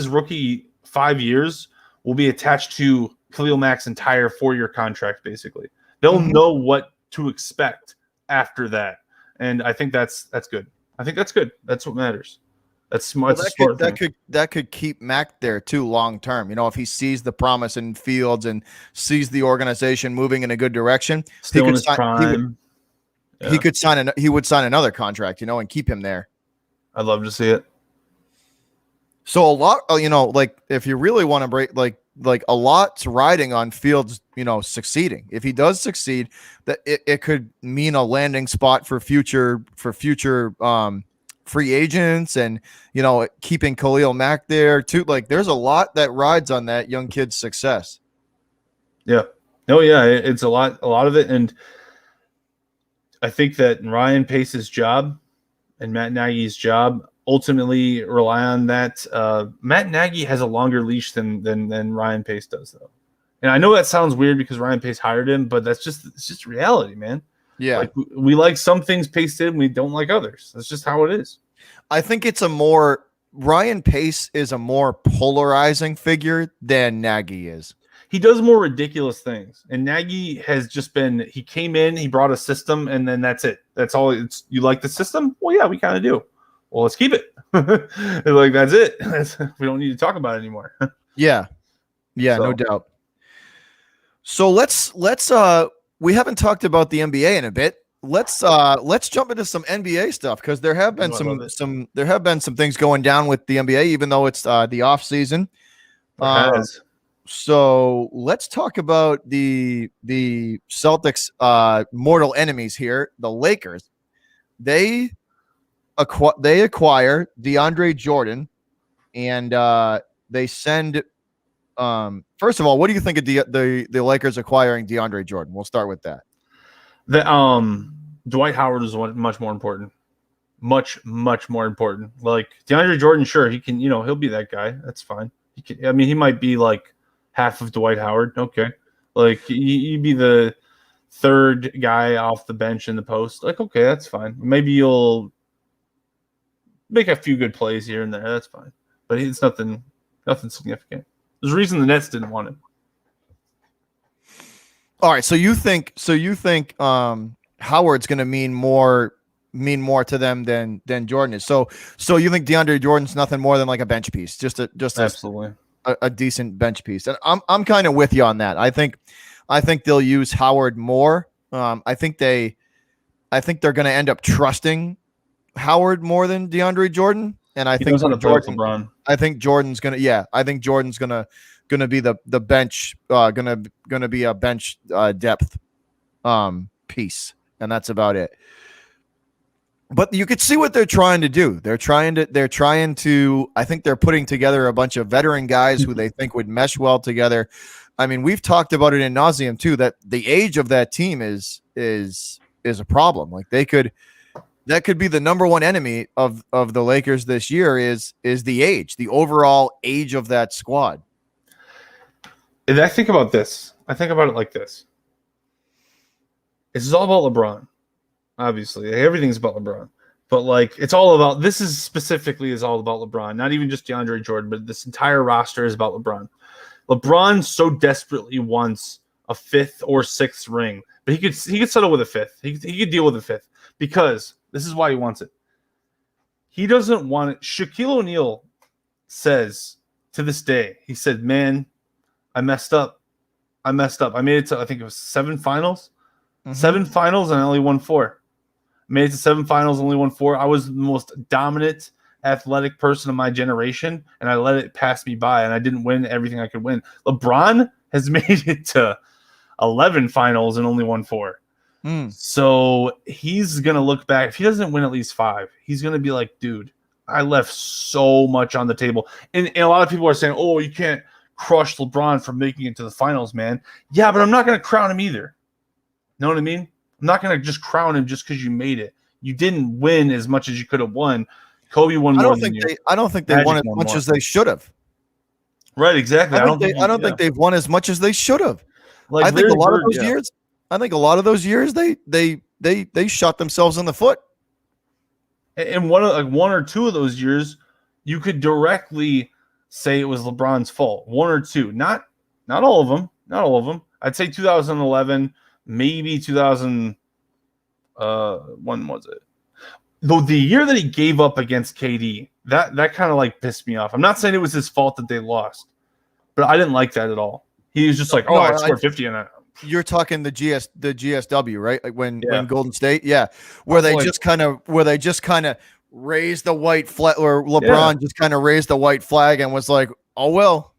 rookie 5 years will be attached to Khalil Mack's entire 4-year contract, basically. They'll know what to expect after that. And I think that's good. I think that's good. That's what matters. That's smart. That could keep Mack there too long term. You know, if he sees the promise in Fields and sees the organization moving in a good direction, still in his prime. He would sign another contract, and keep him there. I'd love to see it. So a lot, like if you really want to break, like a lot's riding on Fields, succeeding. If he does succeed, that it could mean a landing spot for future free agents and, keeping Khalil Mack there too. Like there's a lot that rides on that young kid's success. Yeah. Oh yeah. It's a lot of it. And I think that Ryan Pace's job and Matt Nagy's job ultimately rely on that. Matt Nagy has a longer leash than Ryan Pace does, though. And I know that sounds weird because Ryan Pace hired him, but it's just reality, man. Yeah. Like we like some things Pace did and we don't like others. That's just how it is. I think Ryan Pace is a more polarizing figure than Nagy is. He does more ridiculous things. And Nagy has just been, he came in, he brought a system, and then that's it. That's all. You like the system? Well, yeah, we kind of do. Well, let's keep it. Like, that's it. We don't need to talk about it anymore. Yeah. Yeah, so. No doubt. So let's we haven't talked about the NBA in a bit. Let's jump into some NBA stuff because there have been some things going down with the NBA, even though it's the off season. So let's talk about the Celtics mortal enemies here, the Lakers. They acquire DeAndre Jordan, and they send. First of all, what do you think of the Lakers acquiring DeAndre Jordan? We'll start with that. The Dwight Howard is much more important. Much more important. Like DeAndre Jordan, sure, he can, he'll be that guy. That's fine. He might be like half of Dwight Howard. Okay. Like you'd be the third guy off the bench in the post. Like, okay, that's fine. Maybe you'll make a few good plays here and there. That's fine. But it's nothing significant. There's a reason the Nets didn't want him. All right, so you think Howard's going to mean more to them than Jordan is. So you think DeAndre Jordan's nothing more than like a bench piece, just absolutely a decent bench piece. And I'm kind of with you on that. I think they'll use Howard more. I think they're going to end up trusting Howard more than DeAndre Jordan. And I think LeBron. I think Jordan's gonna be the bench, gonna be a bench depth piece, and that's about it. But you could see what they're trying to do. They're trying to. I think they're putting together a bunch of veteran guys who they think would mesh well together. I mean, we've talked about it in nauseum too. That the age of that team is a problem. Like that could be the number one enemy of the Lakers this year is the overall age of that squad. And I think about this. I think about it like this. It's all about LeBron. Obviously, everything's about LeBron. But like, it's all about, this is specifically is all about LeBron. Not even just DeAndre Jordan, but this entire roster is about LeBron. LeBron so desperately wants a fifth or sixth ring, but he could settle with a fifth. He could deal with a fifth because this is why he wants it. He doesn't want it. Shaquille O'Neal says to this day, he said, man, I messed up. I made it to, I think it was 7 finals. Mm-hmm. 7 finals and I only won 4. Made it to 7 finals, only won 4. I was the most dominant athletic person of my generation, and I let it pass me by, and I didn't win everything I could win. LeBron has made it to 11 finals and only won 4. So he's going to look back. If he doesn't win at least 5, he's going to be like, dude, I left so much on the table. And a lot of people are saying, oh, you can't crush LeBron for making it to the finals, man. Yeah, but I'm not going to crown him either. Know what I mean? I'm not going to just crown him just because you made it. You didn't win as much as you could have won. Kobe won more than you. I don't think they won as much as they should have. Right, exactly. I don't think they've won as much as they should have. Like I think a lot of those years. I think a lot of those years they shot themselves in the foot. And one or two of those years, you could directly say it was LeBron's fault. 1 or 2, not all of them. Not all of them. I'd say 2011, maybe 2000. When was it? Though the year that he gave up against KD, that kind of like pissed me off. I'm not saying it was his fault that they lost, but I didn't like that at all. He was just like, "Oh, I scored 50 in that." You're talking the GSW, right? Like when Golden State, where they just kind of raised the white flag, or LeBron just kind of raised the white flag and was like, "Oh well."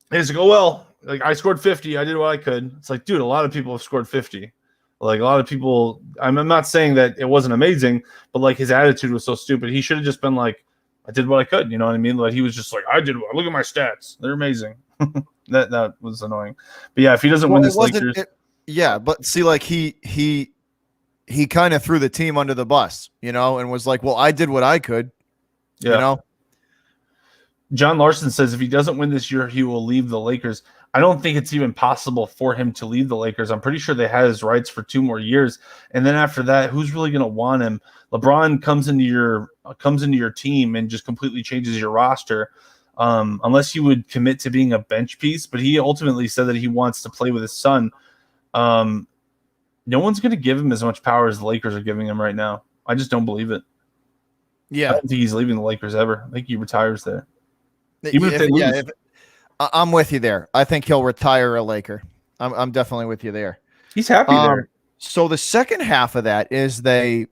He's like, "Oh well." Like I scored 50, I did what I could. It's like, dude, a lot of people have scored 50. Like a lot of people, I'm not saying that it wasn't amazing, but like his attitude was so stupid. He should have just been like, I did what I could. You know what I mean? Like he was just like, look at my stats. They're amazing. that was annoying. But yeah, if he doesn't win this Lakers. But see, like he kind of threw the team under the bus, and was like, well, I did what I could, John Larson says if he doesn't win this year, he will leave the Lakers. I don't think it's even possible for him to leave the Lakers. I'm pretty sure they had his rights for 2 more years, and then after that, who's really going to want him? LeBron comes into your team and just completely changes your roster, unless you would commit to being a bench piece. But he ultimately said that he wants to play with his son. No one's going to give him as much power as the Lakers are giving him right now. I just don't believe it. Yeah, I don't think he's leaving the Lakers ever. I think he retires there. Even if they lose. Yeah, I'm with you there. I think he'll retire a Laker. I'm definitely with you there. He's happy there. So the second half of that is they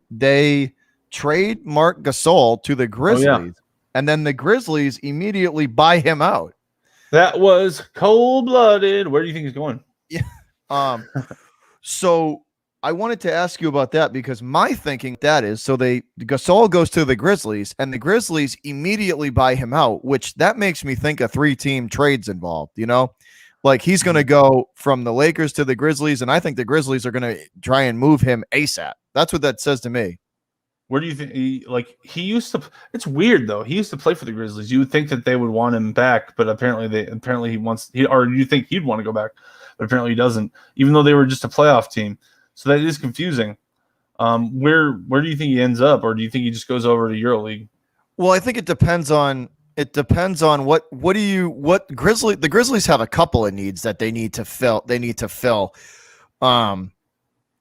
trade Marc Gasol to the Grizzlies, and then the Grizzlies immediately buy him out. That was cold-blooded. Where do you think he's going? Yeah. So I wanted to ask you about that because my thinking that is Gasol goes to the Grizzlies and the Grizzlies immediately buy him out, which that makes me think a 3-team trade's involved, like he's going to go from the Lakers to the Grizzlies. And I think the Grizzlies are going to try and move him ASAP. That's what that says to me. Where do you think he used to, it's weird though. He used to play for the Grizzlies. You would think that they would want him back, but apparently you think he'd want to go back, but apparently he doesn't, even though they were just a playoff team. So that is confusing. Where do you think he ends up, or do you think he just goes over to EuroLeague? Well, I think it depends on the Grizzlies have a couple of needs that they need to fill.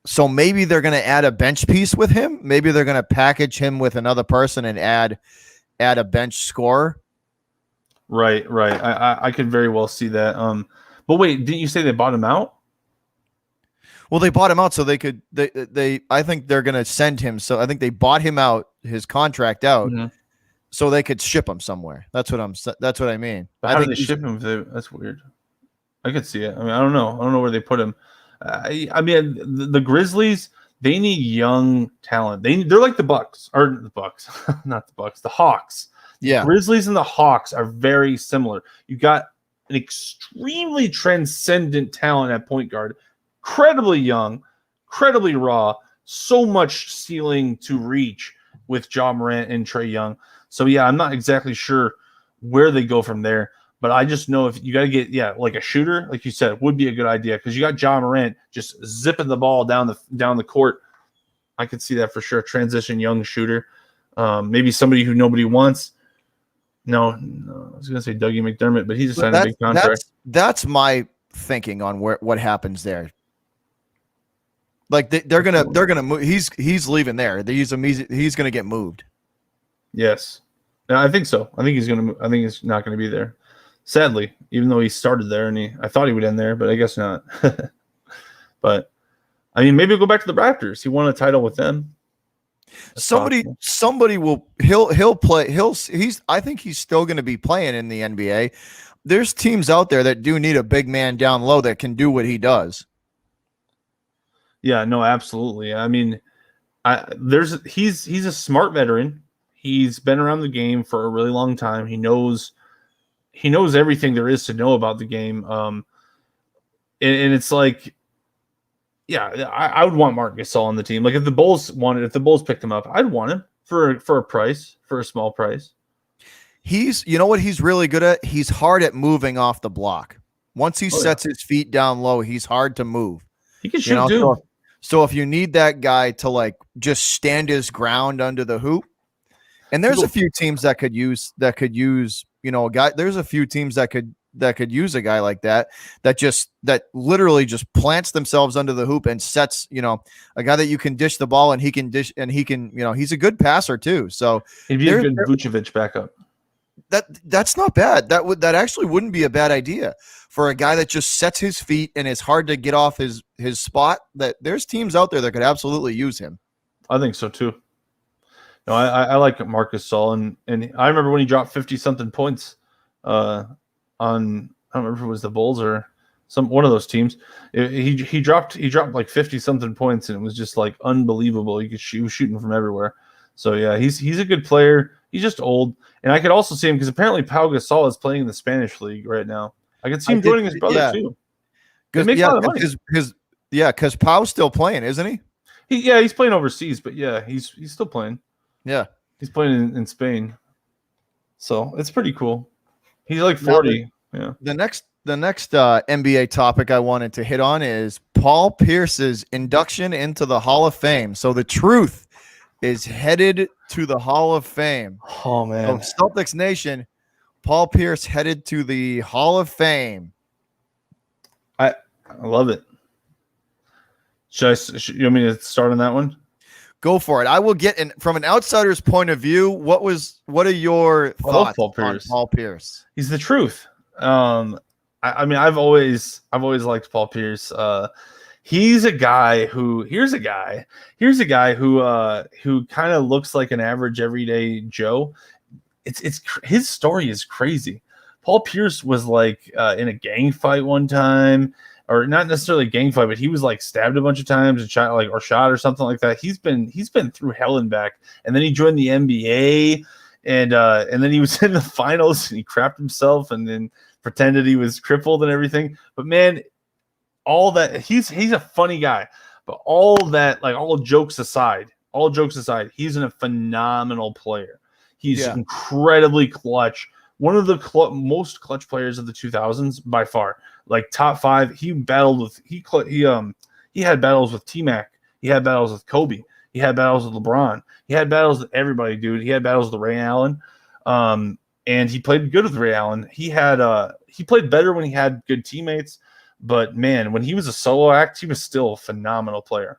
So maybe they're going to add a bench piece with him. Maybe they're going to package him with another person and add a bench scorer. Right. I could very well see that. But wait, didn't you say they bought him out? Well, they bought him out so they could. I think they're going to send him. So I think they bought him out, his contract out, so they could ship him somewhere. That's what I mean. But how do they ship him? That's weird. I could see it. I mean, I don't know. I don't know where they put him. I mean, the Grizzlies, they need young talent. They're like the Bucks, or the Bucks, not the Bucks, the Hawks. Yeah, the Grizzlies and the Hawks are very similar. You got an extremely transcendent talent at point guard. Incredibly young, incredibly raw, so much ceiling to reach with Ja Morant and Trae Young. So, yeah, I'm not exactly sure where they go from there, but I just know if you got to get, like a shooter, like you said, would be a good idea because you got Ja Morant just zipping the ball down the court. I could see that for sure. Transition young shooter. Maybe somebody who nobody wants. No, I was going to say Dougie McDermott, but he just signed a big contract. That's my thinking on what happens there. Like they're gonna move. He's leaving there. He's gonna get moved. Yes, I think so. I think he's gonna. I think he's not gonna be there. Sadly, even though he started there and I thought he would end there, but I guess not. But I mean, maybe he'll go back to the Raptors. He won a title with them. Somebody will. He'll play. I think he's still going to be playing in the NBA. There's teams out there that do need a big man down low that can do what he does. Yeah, no, absolutely. I mean, he's a smart veteran. He's been around the game for a really long time. He knows everything there is to know about the game. And it's like, yeah, I would want Marc Gasol on the team. Like if the Bulls picked him up, I'd want him for a small price. You know what he's really good at? He's hard at moving off the block. Once he sets his feet down low, he's hard to move. He can shoot too. So if you need that guy to like just stand his ground under the hoop, and there's a few teams that could use a guy. There's a few teams that could use a guy like that literally just plants themselves under the hoop and sets, a guy that you can dish the ball and he can he's a good passer too. So he'd be a good Vucevic backup. That's not bad. That actually wouldn't be a bad idea for a guy that just sets his feet and is hard to get off his spot. That there's teams out there that could absolutely use him. I think so too. No, I like Marc Gasol, and I remember when he dropped 50-something points on, I don't remember if it was the Bulls or one of those teams. He dropped like 50-something points, and it was just like unbelievable. He was shooting from everywhere. So yeah, he's a good player. He's just old, and I could also see him because apparently Pau Gasol is playing in the Spanish league right now. I could see him joining his brother too. They make a lot of money. Because Pau's still playing, isn't he? He's playing overseas, but yeah, he's still playing. Yeah, he's playing in Spain, so it's pretty cool. He's like 40. The NBA topic I wanted to hit on is Paul Pierce's induction into the Hall of Fame. So the truth is headed to the Hall of Fame. Oh man, so Celtics Nation, Paul Pierce headed to the Hall of Fame. I love it. You want me to start on that one? Go for it. I will get in from an outsider's point of view. What are your thoughts on Paul Pierce? He's the truth. I mean, I've always liked Paul Pierce. He's a guy who here's a guy who kind of looks like an average everyday Joe. It's his story is crazy. Paul Pierce was like in a gang fight one time, or not necessarily a gang fight, but he was like stabbed a bunch of times and shot or something like that. He's been through hell and back, and then he joined the NBA, and then he was in the finals and he crapped himself and then pretended he was crippled and everything. But man, all that he's a funny guy. But all that, like all jokes aside, he's a phenomenal player. He's incredibly clutch. One of the most clutch players of the 2000s by far. Like top 5. He battled with he had battles with T-Mac. He had battles with Kobe. He had battles with LeBron. He had battles with everybody, dude. He had battles with Ray Allen. And he played good with Ray Allen. He played better when he had good teammates, but man, when he was a solo act, he was still a phenomenal player.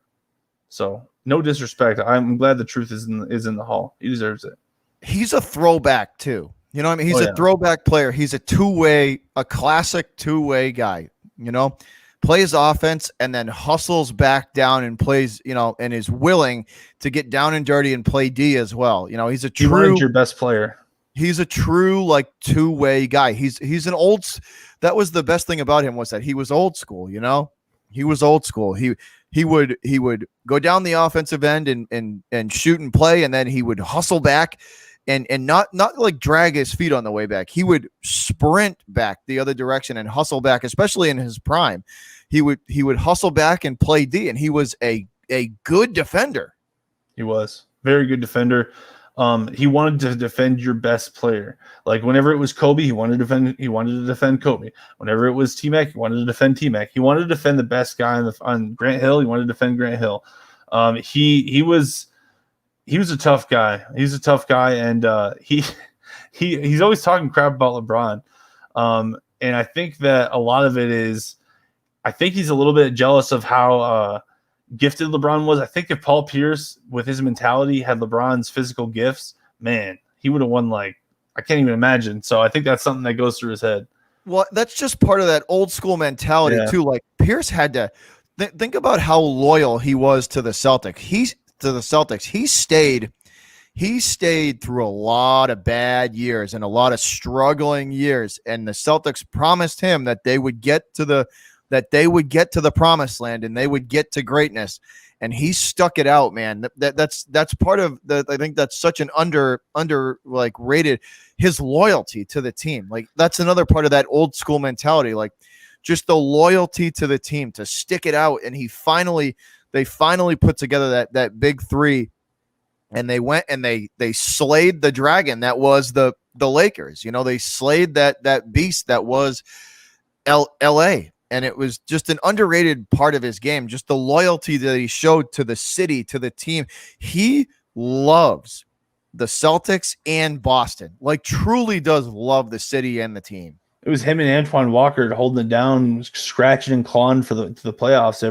So no disrespect. I'm glad the truth is in the Hall. He deserves it. He's a throwback too. You know what I mean? He's a throwback player. He's a classic two-way guy, plays offense and then hustles back down and plays, and is willing to get down and dirty and play D as well. He's a true your best player. He's a true like two-way guy. He's an old. That was the best thing about him, was that he was old school. He was old school. He would go down the offensive end and shoot and play, and then he would hustle back and not like drag his feet on the way back. He would sprint back the other direction and hustle back, especially in his prime. He would hustle back and play D, and he was a good defender. He was very good defender. He wanted to defend your best player. Like whenever it was Kobe, he wanted to defend Kobe. Whenever it was T-Mac, he wanted to defend T-Mac. He wanted to defend the best guy on Grant Hill. He wanted to defend Grant Hill. He was a tough guy. He's a tough guy, and he's always talking crap about LeBron. And I think that a lot of it is, I think he's a little bit jealous of how gifted LeBron was. I think if Paul Pierce, with his mentality, had LeBron's physical gifts, man, he would have won I can't even imagine. So I think that's something that goes through his head. Well, that's just part of that old school mentality too. Like Pierce had to think about how loyal he was to the Celtics. He stayed through a lot of bad years and a lot of struggling years, and the Celtics promised him that they would get to the promised land and they would get to greatness, and he stuck it out, man. That's part of the. I think that's such an under like rated, his loyalty to the team. Like that's another part of that old school mentality, like just the loyalty to the team, to stick it out. And they finally put together that big three, and they went and they slayed the dragon that was the Lakers. They slayed that beast that was LA. And it was just an underrated part of his game, just the loyalty that he showed to the city, to the team. He loves the Celtics and Boston, like truly does love the city and the team. It was him and Antoine Walker holding it down, scratching and clawing for the playoffs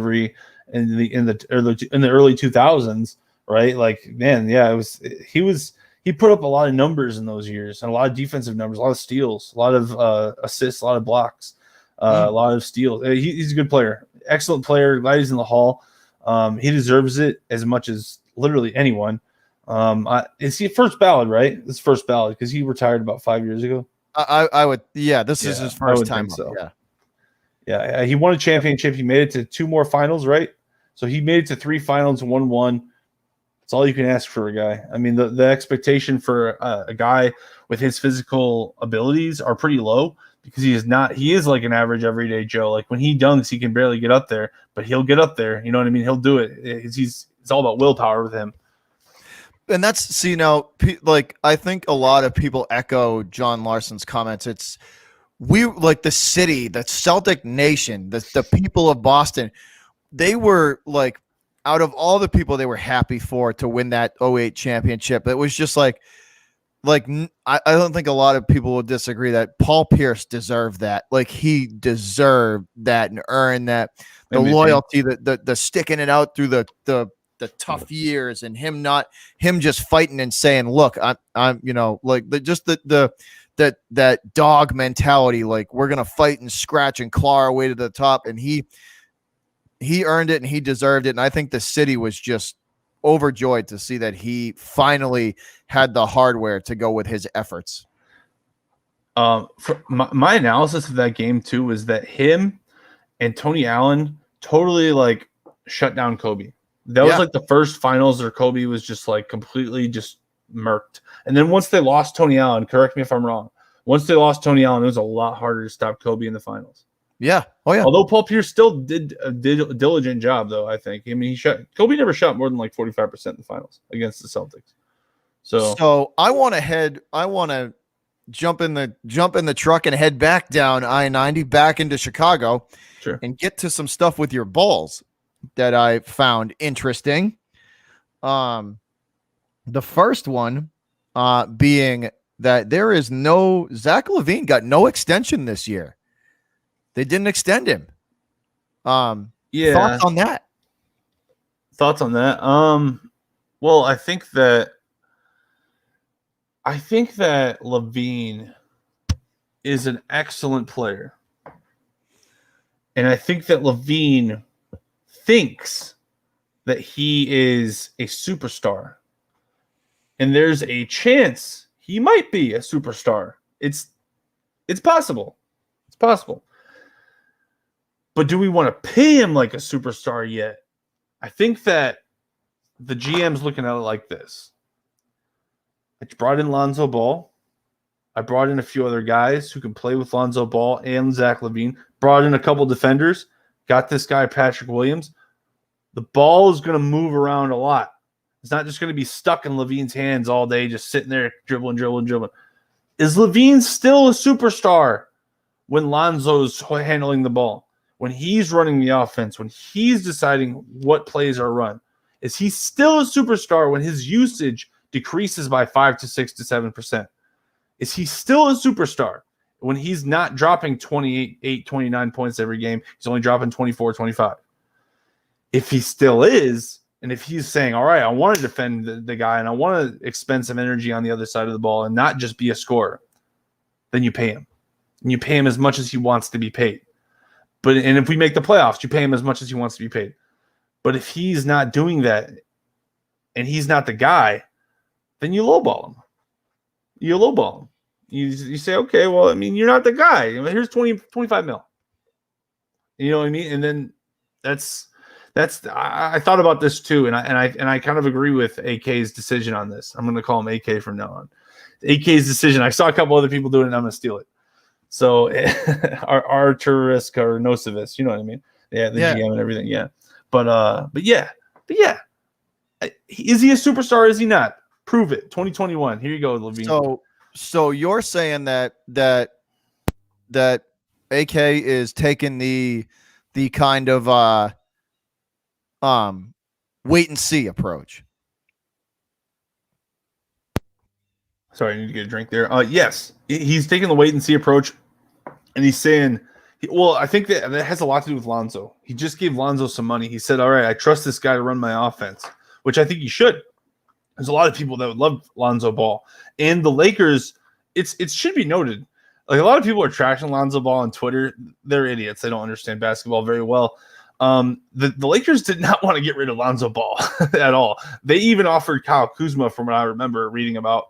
in the early 2000s, right? Like, man, yeah, he put up a lot of numbers in those years, and a lot of defensive numbers, a lot of steals, a lot of assists, a lot of blocks. A lot of steals. He's a good player, excellent player. Glad he's in the Hall. He deserves it as much as literally anyone. Is he first ballot, right? This is first ballot because he retired about 5 years ago. I would, this is his first time. So. Yeah. He won a championship. He made it to 2 more finals, right? So he made it to 3 finals and won 1. That's all you can ask for a guy. I mean, the expectation for a guy with his physical abilities are pretty low. Because he is like an average everyday Joe. Like when he dunks, he can barely get up there, but he'll get up there. You know what I mean? He'll do it. It's all about willpower with him. And like I think a lot of people echo John Larson's comments. It's we like the city, the Celtic nation, the people of Boston, they were like out of all the people they were happy for to win that '08 championship. It was just like I don't think a lot of people will disagree that Paul Pierce deserved that. Like he deserved that and earned that. The MVP. loyalty, the sticking it out through the tough years, and him just fighting and saying, "Look, I'm like that dog mentality. Like we're gonna fight and scratch and claw our way to the top." And he earned it and he deserved it. And I think the city was just overjoyed to see that he finally had the hardware to go with his efforts. For my analysis of that game too was that him and Tony Allen totally like shut down Kobe. That was like the first finals where Kobe was just like completely just murked. And then once they lost Tony Allen, correct me if I'm wrong, once they lost Tony Allen, it was a lot harder to stop Kobe in the finals. Yeah. Oh yeah. Although Paul Pierce still did a diligent job, though, I think. I mean, Kobe never shot more than like 45% in the finals against the Celtics. So I want to jump in the truck and head back down I-90 back into Chicago, sure, and get to some stuff with your balls that I found interesting. The first one being that there is no Zach LaVine got no extension this year. They didn't extend him. Thoughts on that? Well, I think that LaVine is an excellent player. And I think that LaVine thinks that he is a superstar. And there's a chance he might be a superstar. It's possible. It's possible. But do we want to pay him like a superstar yet? I think that the GM's looking at it like this. I brought in Lonzo Ball. I brought in a few other guys who can play with Lonzo Ball and Zach LaVine. Brought in a couple defenders. Got this guy, Patrick Williams. The ball is going to move around a lot. It's not just going to be stuck in LaVine's hands all day, just sitting there dribbling. Is LaVine still a superstar when Lonzo's handling the ball? When he's running the offense, when he's deciding what plays are run, is he still a superstar when his usage decreases by 5 to 6 to 7%? Is he still a superstar when he's not dropping 28, 29 points every game? He's only dropping 24, 25. If he still is, and if he's saying, all right, I want to defend the guy and I want to expend some energy on the other side of the ball and not just be a scorer, then you pay him. And you pay him as much as he wants to be paid. And if we make the playoffs, you pay him as much as he wants to be paid. But if he's not doing that and he's not the guy, then you lowball him. You say, okay, well, I mean, you're not the guy. Here's 25 mil. You know what I mean? And then I thought about this too, and I kind of agree with AK's decision on this. I'm going to call him AK from now on. AK's decision. I saw a couple other people doing it, and I'm going to steal it. So Arturis or Nosivus, you know what I mean? Yeah, the GM and everything. Yeah, but yeah. Is he a superstar? Is he not? Prove it. 2021. Here you go, LaVine. So you're saying that AK is taking the kind of wait and see approach. Sorry, I need to get a drink there. Yes, he's taking the wait and see approach, and he's saying, well, I think that has a lot to do with Lonzo. He just gave Lonzo some money. He said, all right, I trust this guy to run my offense, which I think he should. There's a lot of people that would love Lonzo Ball. And the Lakers, it should be noted, like a lot of people are trashing Lonzo Ball on Twitter. They're idiots. They don't understand basketball very well. The Lakers did not want to get rid of Lonzo Ball at all. They even offered Kyle Kuzma, from what I remember reading about.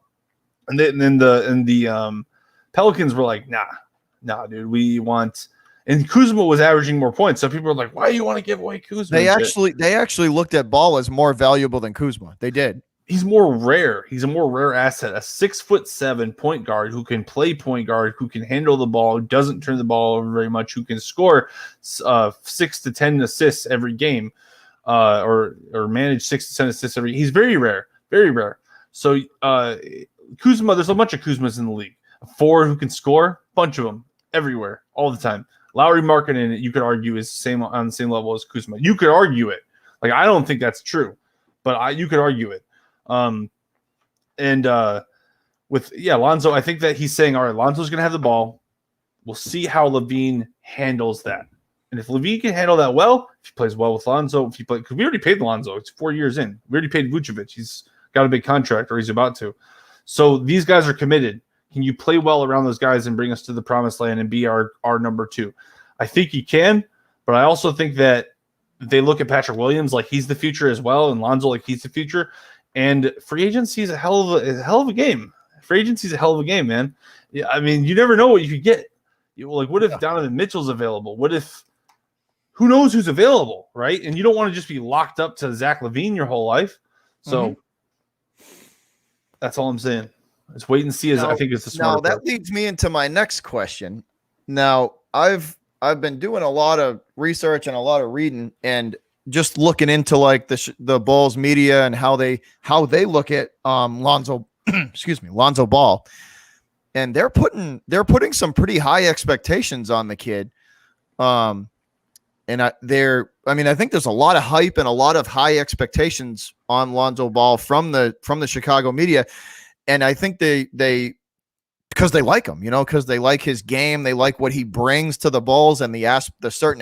And then the Pelicans were like, nah, dude, we want. And Kuzma was averaging more points, so people were like, "Why do you want to give away Kuzma?" They actually looked at Ball as more valuable than Kuzma. They did. He's more rare. He's a more rare asset. A 6'7" point guard who can play point guard, who can handle the ball, who doesn't turn the ball over very much, who can score 6 to 10 assists every game, or manage 6 to 10 assists every. He's very rare, very rare. So Kuzma, there's a bunch of Kuzmas in the league. 4 who can score, bunch of them. everywhere, all the time. Lowry Markkinen, you could argue, is on the same level as Kuzma. You could argue it. Like, I don't think that's true, but you could argue it. Lonzo, I think that he's saying, all right, Lonzo's going to have the ball. We'll see how LaVine handles that. And if LaVine can handle that well, if he plays well with Lonzo, because we already paid Lonzo, it's 4 years in. We already paid Vucevic. He's got a big contract, or he's about to. So these guys are committed. Can you play well around those guys and bring us to the promised land and be our number two? I think you can, but I also think that they look at Patrick Williams like he's the future as well, and Lonzo like he's the future. And free agency is a hell of a game. Free agency is a hell of a game, man. Yeah, I mean, you never know what you could get. What if Donovan Mitchell's available? What if who knows who's available, right? And you don't want to just be locked up to Zach LaVine your whole life. So that's all I'm saying. Let's wait and see. I think it's the smart. Now that leads me into my next question. Now I've been doing a lot of research and a lot of reading and just looking into like the Bulls media and how they look at Lonzo Ball, and they're putting some pretty high expectations on the kid. I think there's a lot of hype and a lot of high expectations on Lonzo Ball from the Chicago media. And I think they because they like him, because they like his game, they like what he brings to the Bulls, and certain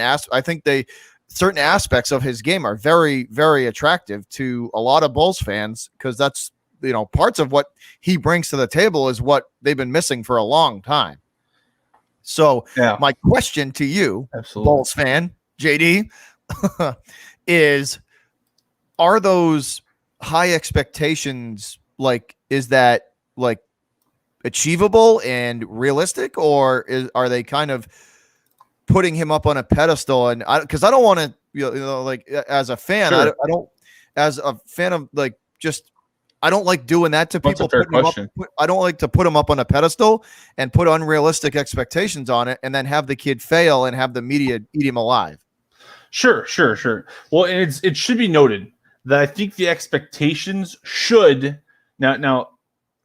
aspects of his game are very, very attractive to a lot of Bulls fans, because that's parts of what he brings to the table is what they've been missing for a long time. So my question to you, Bulls fan, JD, is, are those high expectations is that achievable and realistic, or are they kind of putting him up on a pedestal? And because I don't want to, as a fan, I don't like doing that to people. I don't like to put him up on a pedestal and put unrealistic expectations on it, and then have the kid fail and have the media eat him alive. Sure. Well, and it should be noted that I think the expectations should now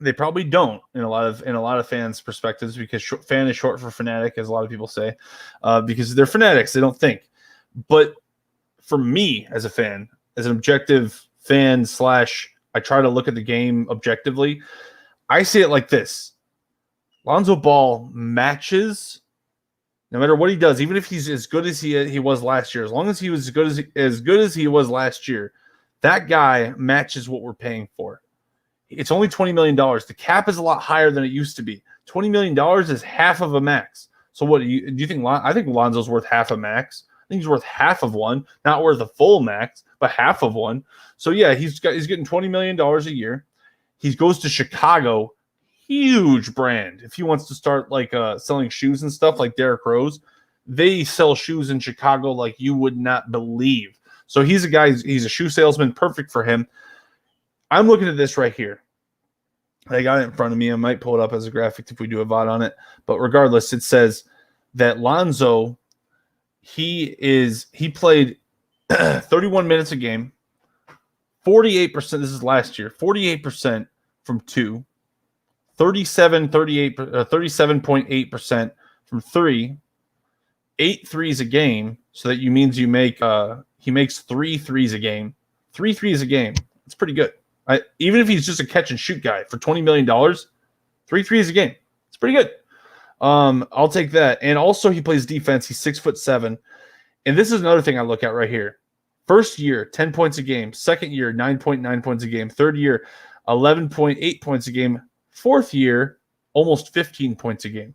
they probably don't in a lot of fans' perspectives, because fan is short for fanatic, as a lot of people say, because they're fanatics. They don't think. But for me as a fan, as an objective fan / I try to look at the game objectively, I see it like this. Lonzo Ball matches, no matter what he does, even if he's as good as he was last year, as long as he was as good as he was last year, that guy matches what we're paying for. It's only $20 million. The cap is a lot higher than it used to be. $20 million is half of a max. So what do you think? I think Lonzo's worth half a max. I think he's worth half of one, not worth a full max, but half of one. So yeah, he's getting $20 million a year. He goes to Chicago, huge brand. If he wants to start selling shoes and stuff like Derrick Rose, they sell shoes in Chicago like you would not believe. So he's a guy. He's a shoe salesman. Perfect for him. I'm looking at this right here. I got it in front of me. I might pull it up as a graphic if we do a VOD on it. But regardless, it says that Lonzo, he played 31 minutes a game, 48%. This is last year, 48% from two, 37.8% from three, 8 threes a game. So that means he makes 3 threes a game. 3 threes a game. It's pretty good. Even if he's just a catch and shoot guy for $20 million, 3 threes a game. It's pretty good. I'll take that. And also he plays defense. He's 6'7". And this is another thing I look at right here. First year, 10 points a game. Second year, 9.9 points a game. Third year, 11.8 points a game. Fourth year, almost 15 points a game.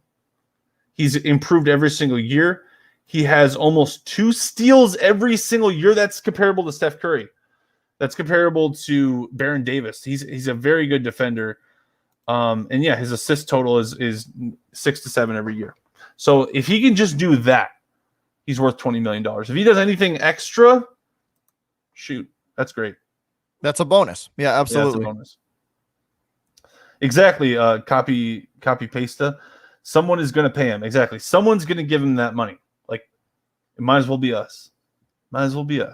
He's improved every single year. He has almost 2 steals every single year. That's comparable to Steph Curry. That's comparable to Baron Davis. He's a very good defender. And yeah, his assist total is 6 to 7 every year. So if he can just do that, he's worth $20 million. If he does anything extra, shoot, that's great. That's a bonus. Yeah, absolutely. Yeah, that's a bonus. Exactly. Copy pasta. Someone is going to pay him. Exactly. Someone's going to give him that money. It might as well be us. Somebody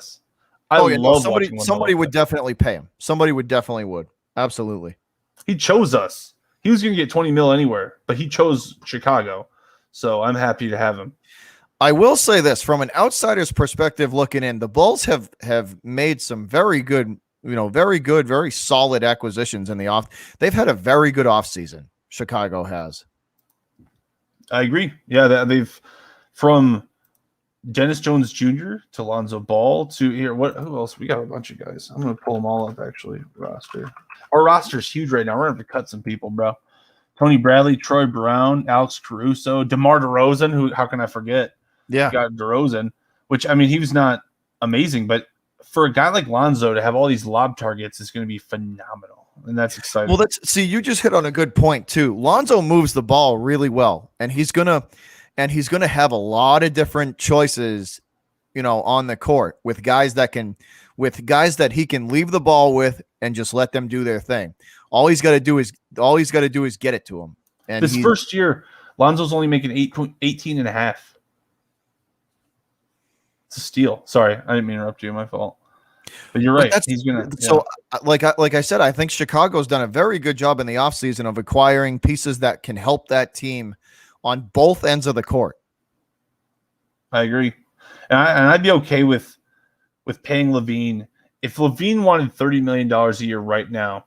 would definitely pay him. Somebody would. Absolutely. He chose us. He was going to get $20 million anywhere, but he chose Chicago. So I'm happy to have him. I will say this from an outsider's perspective looking in, the Bulls have made some very good, very solid acquisitions in the off. They've had a very good offseason. Chicago has. I agree. Yeah, they've from Dennis Jones Jr. to Lonzo Ball to here. Who else? We got a bunch of guys. I'm going to pull them all up, actually. Our roster's huge right now. We're going to have to cut some people, bro. Tony Bradley, Troy Brown, Alex Caruso, DeMar DeRozan, who, how can I forget? Yeah. We got DeRozan, which, I mean, he was not amazing, but for a guy like Lonzo to have all these lob targets is going to be phenomenal, and that's exciting. Well, you just hit on a good point too. Lonzo moves the ball really well, and he's gonna have a lot of different choices, on the court with guys that he can leave the ball with and just let them do their thing. All he's got to do is get it to him. And this first year, Lonzo's only making 18 and a half. It's a steal. Sorry, I didn't mean to interrupt you. My fault. But you're right. He's gonna. So, like I said, I think Chicago's done a very good job in the offseason of acquiring pieces that can help that team on both ends of the court. I agree, and I'd be okay with paying Levine. If Levine wanted $30 million a year right now,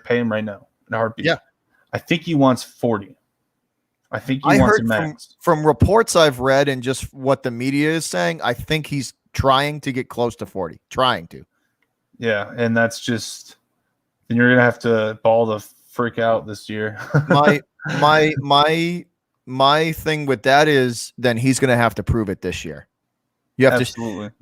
pay him right now in a heartbeat. Yeah, I think he wants 40. I think he wants a max. From reports I've read and just what the media is saying, I think he's trying to get close to 40. Trying to. Yeah, and that's just then you're gonna have to ball the freak out this year. my thing with that is then he's gonna have to prove it this year. You have Absolutely. to.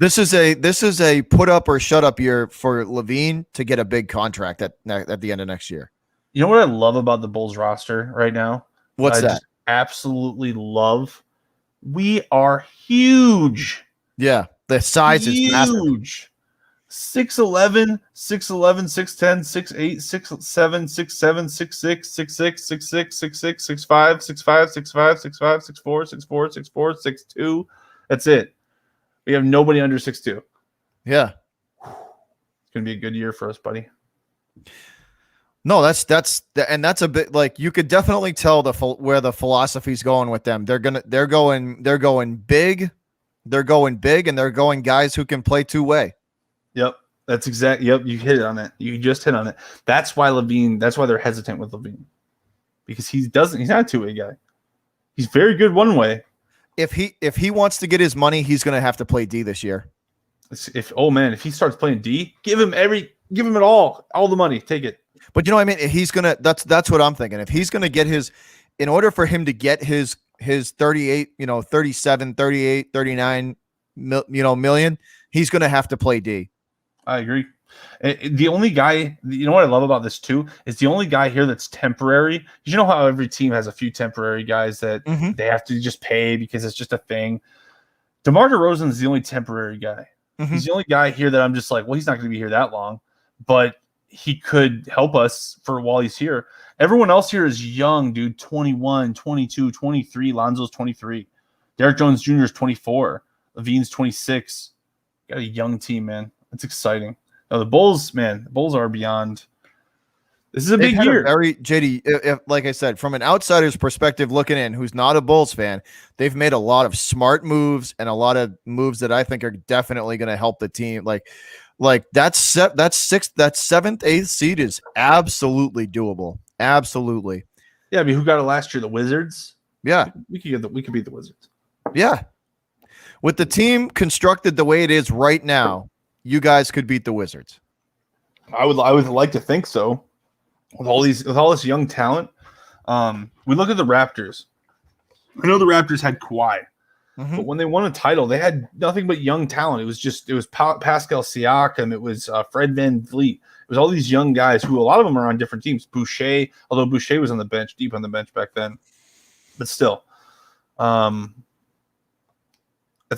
This is a put up or shut up year for Levine to get a big contract at the end of next year. You know what I love about the Bulls roster right now? What's that? Absolutely love. We are huge. Yeah, the size is massive. 6'11, 6'10, 6'8, 6'7, 6'7, 6'6, 6'6, 6'6, 6'6, 6'5, 6'5, 6'5, 6'5, 6'4, 6'4, 6'4, 6'2. That's it. We have nobody under 6'2. Yeah. It's going to be a good year for us, buddy. No, that's a bit like you could definitely tell where the philosophy's going with them. They're going big, and they're going guys who can play two-way. Yep, that's exact. Yep, you hit it on it. You just hit on it. That's why they're hesitant with Levine, because he's not a two-way guy. He's very good one way. If he wants to get his money, he's going to have to play D this year. If he starts playing D, give him it all the money, take it. But you know what I mean? He's gonna. That's what I'm thinking. If he's gonna get in order for him to get his 38, 37, 38, 39, million, he's gonna have to play D. I agree. The only guy, what I love about this too, is the only guy here that's temporary. You know how every team has a few temporary guys that they have to just pay because it's just a thing. DeMar DeRozan is the only temporary guy. He's the only guy here that I'm just like, well, he's not going to be here that long, but he could help us for while he's here. Everyone else here is young, dude. 21, 22, 23. Lonzo's 23. Derek Jones Jr. is 24. Levine's 26. Got a young team, man. That's exciting. Now the Bulls are beyond. This is a big year. JD, like I said, from an outsider's perspective looking in, who's not a Bulls fan, they've made a lot of smart moves and a lot of moves that I think are definitely going to help the team. Like that seventh, eighth seed is absolutely doable. Absolutely. Yeah, I mean, who got it last year? The Wizards. Yeah, we could beat the Wizards. Yeah, with the team constructed the way it is right now, you guys could beat the Wizards. I would like to think so. With all this young talent, we look at the Raptors. I know the Raptors had Kawhi. But when they won a title, they had nothing but young talent. It was Pascal Siakam. It was Fred VanVleet. It was all these young guys who a lot of them are on different teams. Boucher, although Boucher was on the bench, deep on the bench back then. But still, that's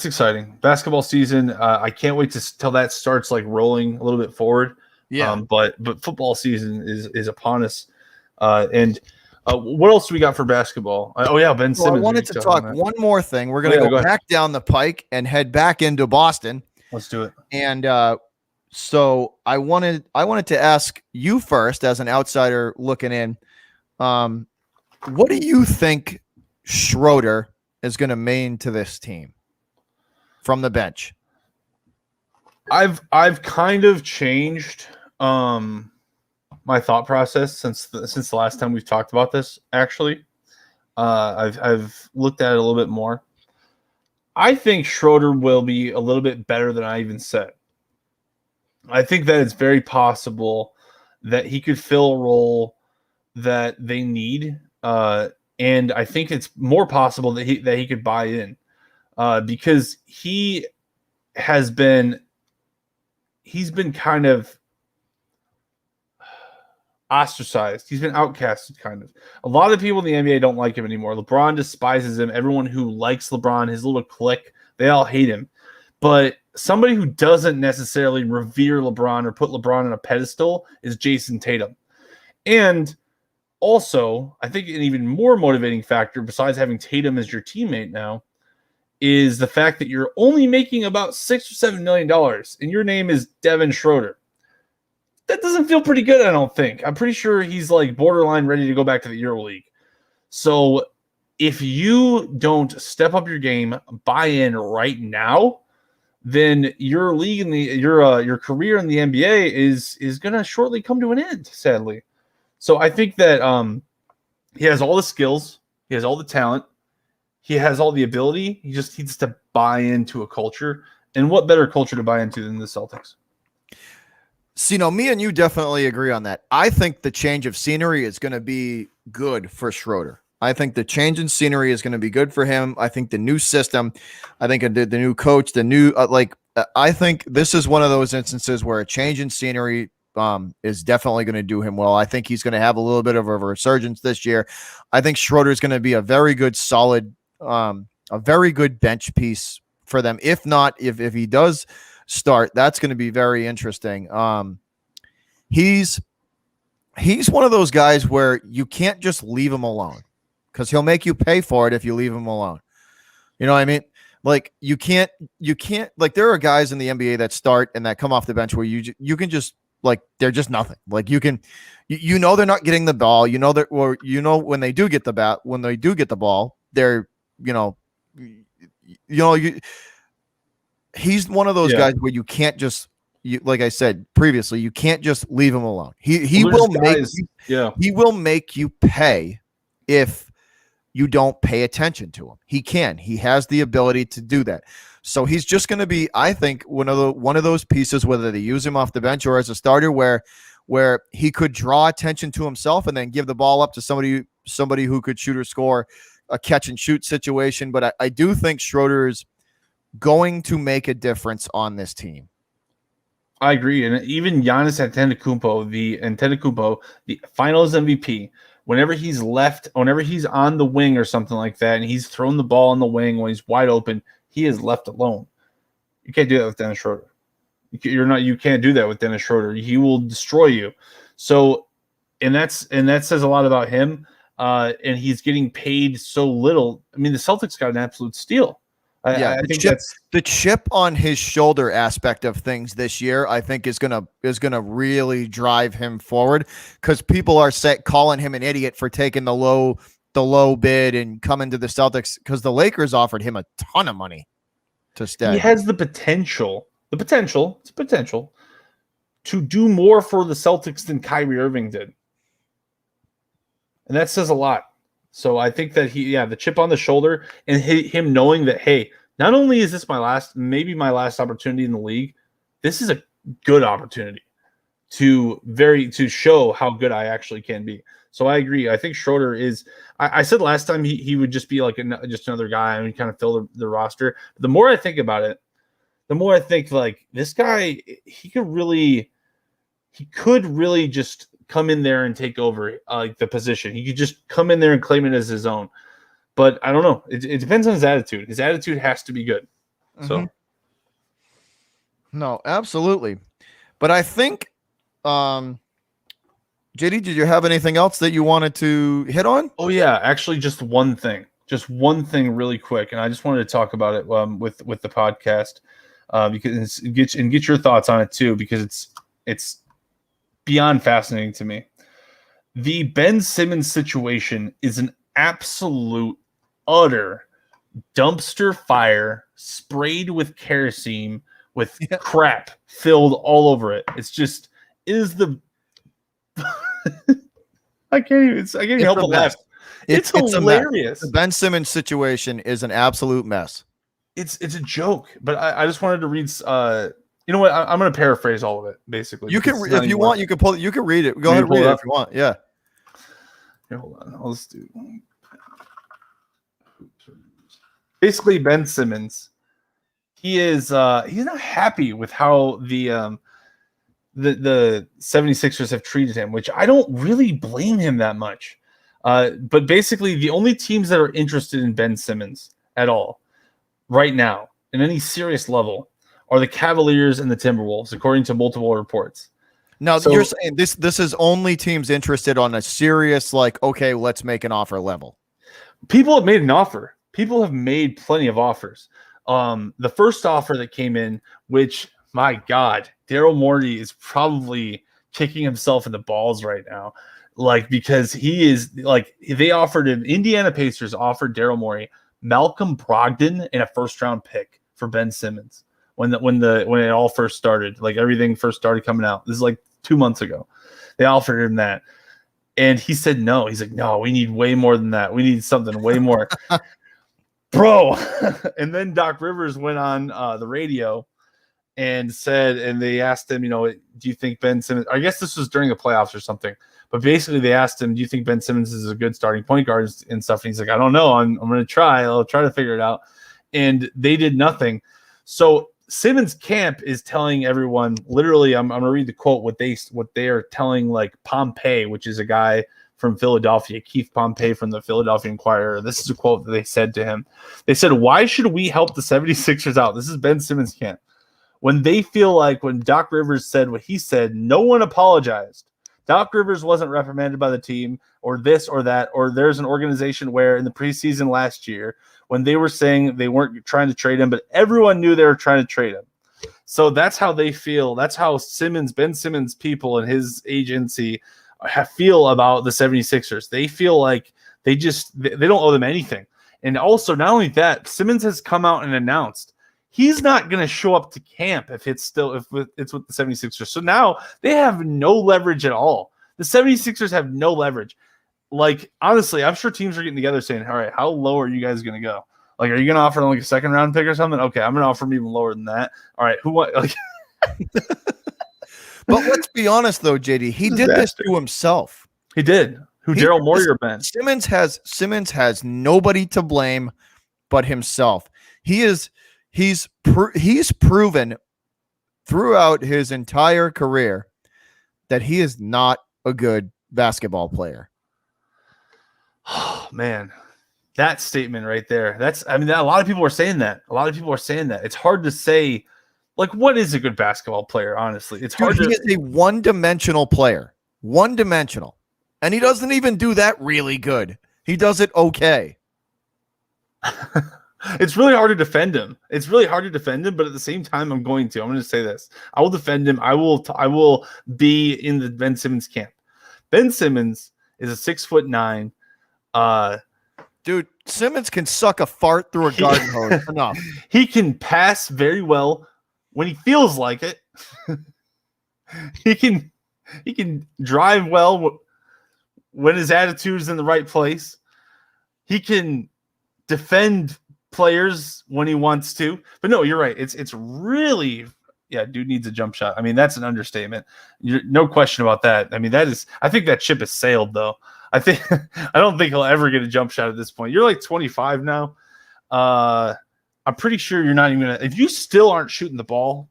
exciting. Basketball season. I can't wait till that starts like rolling a little bit forward. Yeah. But football season is upon us. What else do we got for basketball? Ben Simmons. I wanted to talk one more thing. We're going to go back down the pike and head back into Boston. Let's do it. And so I wanted to ask you first, as an outsider looking in, what do you think Schroeder is going to mean to this team from the bench? I've kind of changed my thought process since the last time we've talked about this. Actually, I've looked at it a little bit more. I think Schroeder will be a little bit better than I even said. I think that it's very possible that he could fill a role that they need, and I think it's more possible that he could buy in, because he's been kind of ostracized. He's been outcasted, kind of. A lot of people in the NBA don't like him anymore. LeBron despises him. Everyone who likes LeBron, his little clique, they all hate him. But somebody who doesn't necessarily revere LeBron or put LeBron on a pedestal is Jason Tatum. And also, I think an even more motivating factor, besides having Tatum as your teammate now, is the fact that you're only making about $6 or $7 million, and your name is Devin Schroeder. That doesn't feel pretty good, I don't think. I'm pretty sure he's like borderline ready to go back to the EuroLeague. So if you don't step up your game, buy in right now, then your league in the your career in the NBA is going to shortly come to an end, sadly. So I think that he has all the skills, he has all the talent, he has all the ability. He just needs to buy into a culture. And what better culture to buy into than the Celtics? So, me and you definitely agree on that. I think the change of scenery is going to be good for Schroeder. I think the change in scenery is going to be good for him. I think the new system, I think the new coach, the new I think this is one of those instances where a change in scenery is definitely going to do him well. I think he's going to have a little bit of a resurgence this year. I think Schroeder is going to be a very good, solid, a very good bench piece for them. If not, if he does start, that's going to be very interesting. He's one of those guys where you can't just leave him alone, because he'll make you pay for it if you leave him alone. You know what I mean? Like you can't like, there are guys in the NBA that start and that come off the bench where you can just, like, they're just nothing. Like they're not getting the ball. When they do get the ball, they're, he's one of those guys where you can't just, like I said previously, you can't just leave him alone. He will make you pay if you don't pay attention to him. He has the ability to do that. So he's just going to be, I think, one of those pieces, whether they use him off the bench or as a starter, where he could draw attention to himself and then give the ball up to somebody who could shoot or score, a catch and shoot situation. But I do think Schroeder is going to make a difference on this team. I agree. And even Giannis Antetokounmpo, the finals MVP, whenever he's on the wing or something like that, and he's thrown the ball on the wing when he's wide open, he is left alone. You can't do that with Dennis Schroeder. You can't do that with Dennis Schroeder. He will destroy you. So, and that says a lot about him. And he's getting paid so little. I mean, the Celtics got an absolute steal. I think the chip on his shoulder aspect of things this year, I think is gonna really drive him forward, because people are calling him an idiot for taking the low bid and coming to the Celtics, because the Lakers offered him a ton of money to stay. He has the potential to do more for the Celtics than Kyrie Irving did, and that says a lot. So I think that the chip on the shoulder, and him knowing that, hey, not only is this maybe my last opportunity in the league, this is a good opportunity to show how good I actually can be. So I agree. I think Schroeder is. I said last time he would just be like just another guy and kind of fill the roster. But the more I think about it, the more I think, like, this guy, he could really just come in there and take over the position. He could just come in there and claim it as his own. But I don't know. It depends on his attitude. His attitude has to be good. So, no, absolutely. But I think, JD, did you have anything else that you wanted to hit on? Oh yeah, actually, just one thing really quick, and I just wanted to talk about it with the podcast because get your thoughts on it too, because it's beyond fascinating to me. The Ben Simmons situation is an absolute, utter dumpster fire sprayed with kerosene with crap filled all over it. It's just I can't even help but laugh. It's hilarious. The Ben Simmons situation is an absolute mess. It's a joke, but I just wanted to read. You know what? I'm going to paraphrase all of it. Basically, you can, if you want, you can pull. You can read it. Go ahead and read it if you want. Yeah. Here, hold on. I'll just do. Basically, Ben Simmons. He's not happy with how the 76ers have treated him, which I don't really blame him that much. But basically, the only teams that are interested in Ben Simmons at all right now, in any serious level, are the Cavaliers and the Timberwolves, according to multiple reports. Now, you're saying this is only teams interested on a serious, like, okay, let's make an offer level. People have made an offer. People have made plenty of offers. The first offer that came in, which, my God, Daryl Morey is probably kicking himself in the balls right now. Like, because he is like, they offered him, Indiana Pacers offered Daryl Morey Malcolm Brogdon and a first-round pick for Ben Simmons when it all first started, like everything first started coming out. This is like 2 months ago. They offered him that, and he said no. He's like, no, we need way more than that. We need something way more, bro. And then Doc Rivers went on the radio and said, and they asked him, do you think Ben Simmons? I guess this was during the playoffs or something. But basically, they asked him, do you think Ben Simmons is a good starting point guard and stuff? And he's like, I don't know. I'm going to try. I'll try to figure it out. And they did nothing. So Simmons camp is telling everyone, literally, I'm going to read the quote, what they are telling, like, Pompey, which is a guy from Philadelphia, Keith Pompey from the Philadelphia Inquirer. This is a quote that they said to him. They said, why should we help the 76ers out? This is Ben Simmons camp. When they feel like when Doc Rivers said what he said, no one apologized. Doc Rivers wasn't reprimanded by the team or this or that, or there's an organization where in the preseason last year when they were saying they weren't trying to trade him, but everyone knew they were trying to trade him. So that's how they feel. That's how Ben Simmons people and his agency feel about the 76ers. They feel like they don't owe them anything. And also, not only that, Simmons has come out and announced he's not going to show up to camp if it's with the 76ers. So now they have no leverage at all. The 76ers have no leverage. Like, honestly, I'm sure teams are getting together saying, all right, how low are you guys going to go? Like, are you going to offer them like a second round pick or something? Okay, I'm going to offer them even lower than that. All right, who what? Like, but let's be honest, though, JD, he did this to himself. He did. Daryl Morey or Ben? Simmons has nobody to blame but himself. He's proven throughout his entire career that he is not a good basketball player. Oh, man, that statement right there. A lot of people are saying that. It's hard to say, like, what is a good basketball player? Honestly, it's hard. He is a one-dimensional player, one-dimensional, and he doesn't even do that really good. He does it okay. It's really hard to defend him. But at the same time, I'm going to say this. I will defend him. I will be in the Ben Simmons camp. Ben Simmons is a 6'9". Dude, Simmons can suck a fart through a garden hose. Enough. He can pass very well when he feels like it. He can drive well when his attitude is in the right place. He can defend players when he wants to. But no, you're right. It's really, dude needs a jump shot. I mean, that's an understatement. No question about that. I mean, I think that ship has sailed, though. I don't think he'll ever get a jump shot at this point. You're like 25 now. I'm pretty sure you're not even gonna, if you still aren't shooting the ball.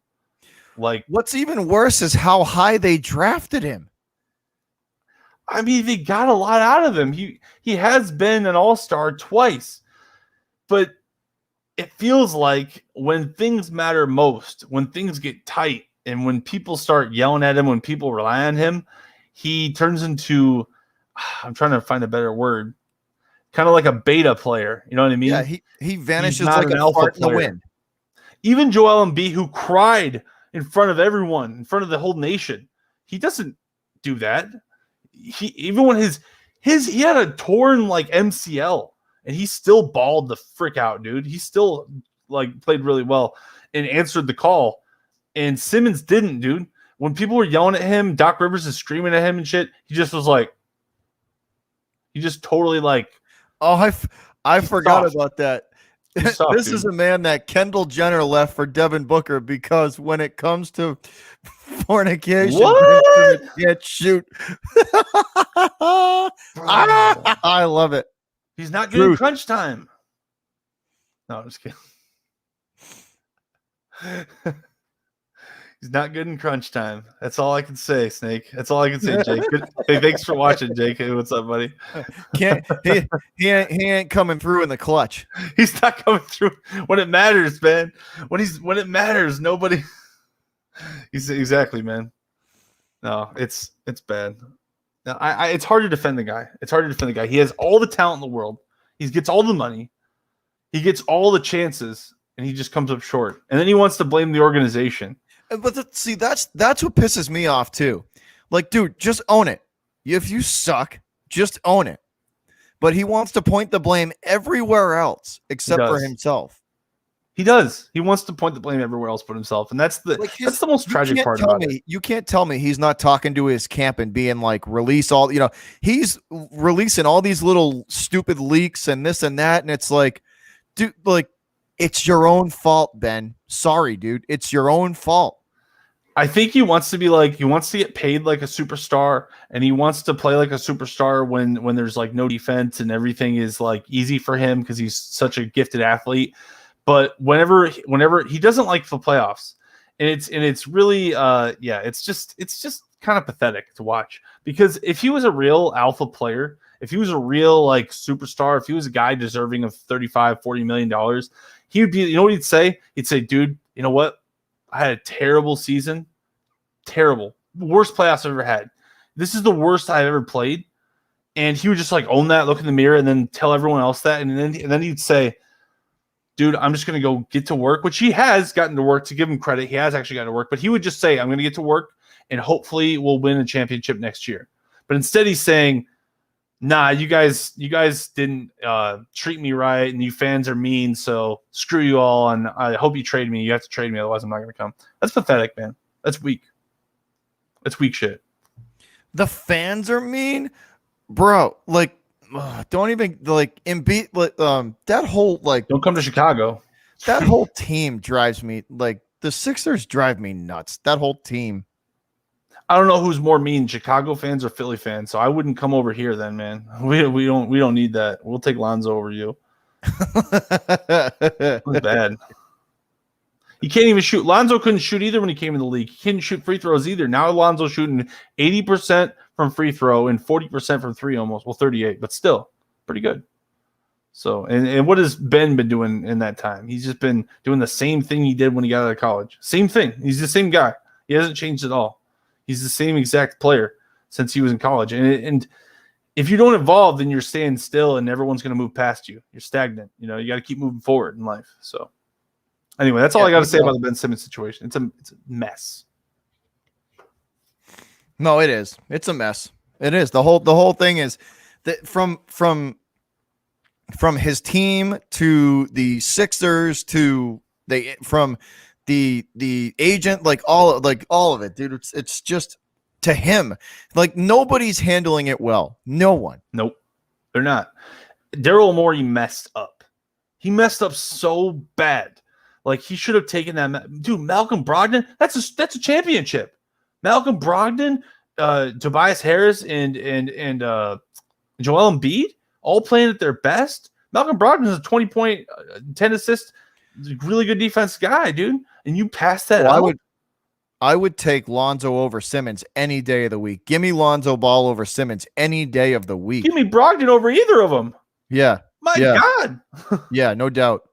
Like, what's even worse is how high they drafted him. I mean, they got a lot out of him. He has been an all-star twice, but it feels like when things matter most, when things get tight, and when people start yelling at him, when people rely on him, he turns into, I'm trying to find a better word, kind of like a beta player. You know what I mean? Yeah, he vanishes like a fart in the wind. Even Joel Embiid, who cried in front of everyone, in front of the whole nation, he doesn't do that. Even when he had a torn like MCL, and he still balled the frick out, dude. He still like played really well and answered the call. And Simmons didn't, dude. When people were yelling at him, Doc Rivers is screaming at him and shit. He just was like, he just totally like. Oh, I forgot about that. Soft, this is a man that Kendall Jenner left for Devin Booker because when it comes to fornication, what? Can't shoot. I love it. He's not good in crunch time. No, I'm just kidding. He's not good in crunch time. That's all I can say, Snake. That's all I can say, Jake. Hey, thanks for watching, Jake. Hey, what's up, buddy? He ain't coming through in the clutch. He's not coming through when it matters, man. When it matters, nobody. He's exactly, man. No, it's bad. Now, it's hard to defend the guy. It's hard to defend the guy. He has all the talent in the world. He gets all the money. He gets all the chances, and he just comes up short. And then he wants to blame the organization. But that's what pisses me off too. Like, dude, just own it. If you suck, just own it. But he wants to point the blame everywhere else except for himself. He does. He wants to point the blame everywhere else but himself, and that's the most tragic part about it. You can't tell me he's not talking to his camp and being like, release all. He's releasing all these little stupid leaks and this and that, and it's like, dude, like, it's your own fault, Ben. Sorry, dude. It's your own fault. I think he wants to get paid like a superstar, and he wants to play like a superstar when there's like no defense and everything is like easy for him because he's such a gifted athlete. But whenever he doesn't like the playoffs, and it's really it's just kind of pathetic to watch, because if he was a real alpha player, if he was a real like superstar, if he was a guy deserving of $35-40 million, he would be, you know what he'd say? He'd say, dude, you know what? I had a terrible season. Terrible. Worst playoffs I've ever had. This is the worst I've ever played. And he would just like own that, look in the mirror, and then tell everyone else that. And then he'd say, dude, I'm just going to go get to work, which he has gotten to work, to give him credit. He has actually gotten to work. But he would just say, I'm going to get to work, and hopefully we'll win a championship next year. But instead he's saying, nah, you guys didn't treat me right, and you fans are mean, so screw you all, and I hope you trade me. You have to trade me, otherwise I'm not going to come. That's pathetic, man. That's weak. That's weak shit. The fans are mean? Bro, like, don't even, like, that whole, like... Don't come to Chicago. That whole team drives me, like, the Sixers drive me nuts. That whole team. I don't know who's more mean, Chicago fans or Philly fans. So I wouldn't come over here then, man. We don't need that. We'll take Lonzo over you. That's bad. He can't even shoot. Lonzo couldn't shoot either when he came in the league. He couldn't shoot free throws either. Now Lonzo's shooting 80% from free throw and 40% from three almost. Well, 38, but still pretty good. So, and what has Ben been doing in that time? He's just been doing the same thing he did when he got out of college. Same thing. He's the same guy. He hasn't changed at all. He's the same exact player since he was in college. And if you don't evolve, then you're staying still and everyone's going to move past you. You're stagnant. You got to keep moving forward in life. So anyway, that's all I got to say about the Ben Simmons situation. It's a mess. No, it is. It's a mess. It is. The whole thing is that from his team to the Sixers to from the agent, like all of it, dude. It's just, to him, like, nobody's handling it well. No one. Nope, they're not. Daryl Morey messed up. He messed up so bad. Like, he should have taken that. Dude, Malcolm Brogdon, that's a championship. Malcolm Brogdon, Tobias Harris, and Joel Embiid, all playing at their best. Malcolm Brogdon is a 20-point, 10 assist, really good defense guy, dude. And you pass that out. I would take Lonzo over Simmons any day of the week. Give me Lonzo Ball over Simmons any day of the week. Give me Brogdon over either of them. Yeah. My God. Yeah, no doubt.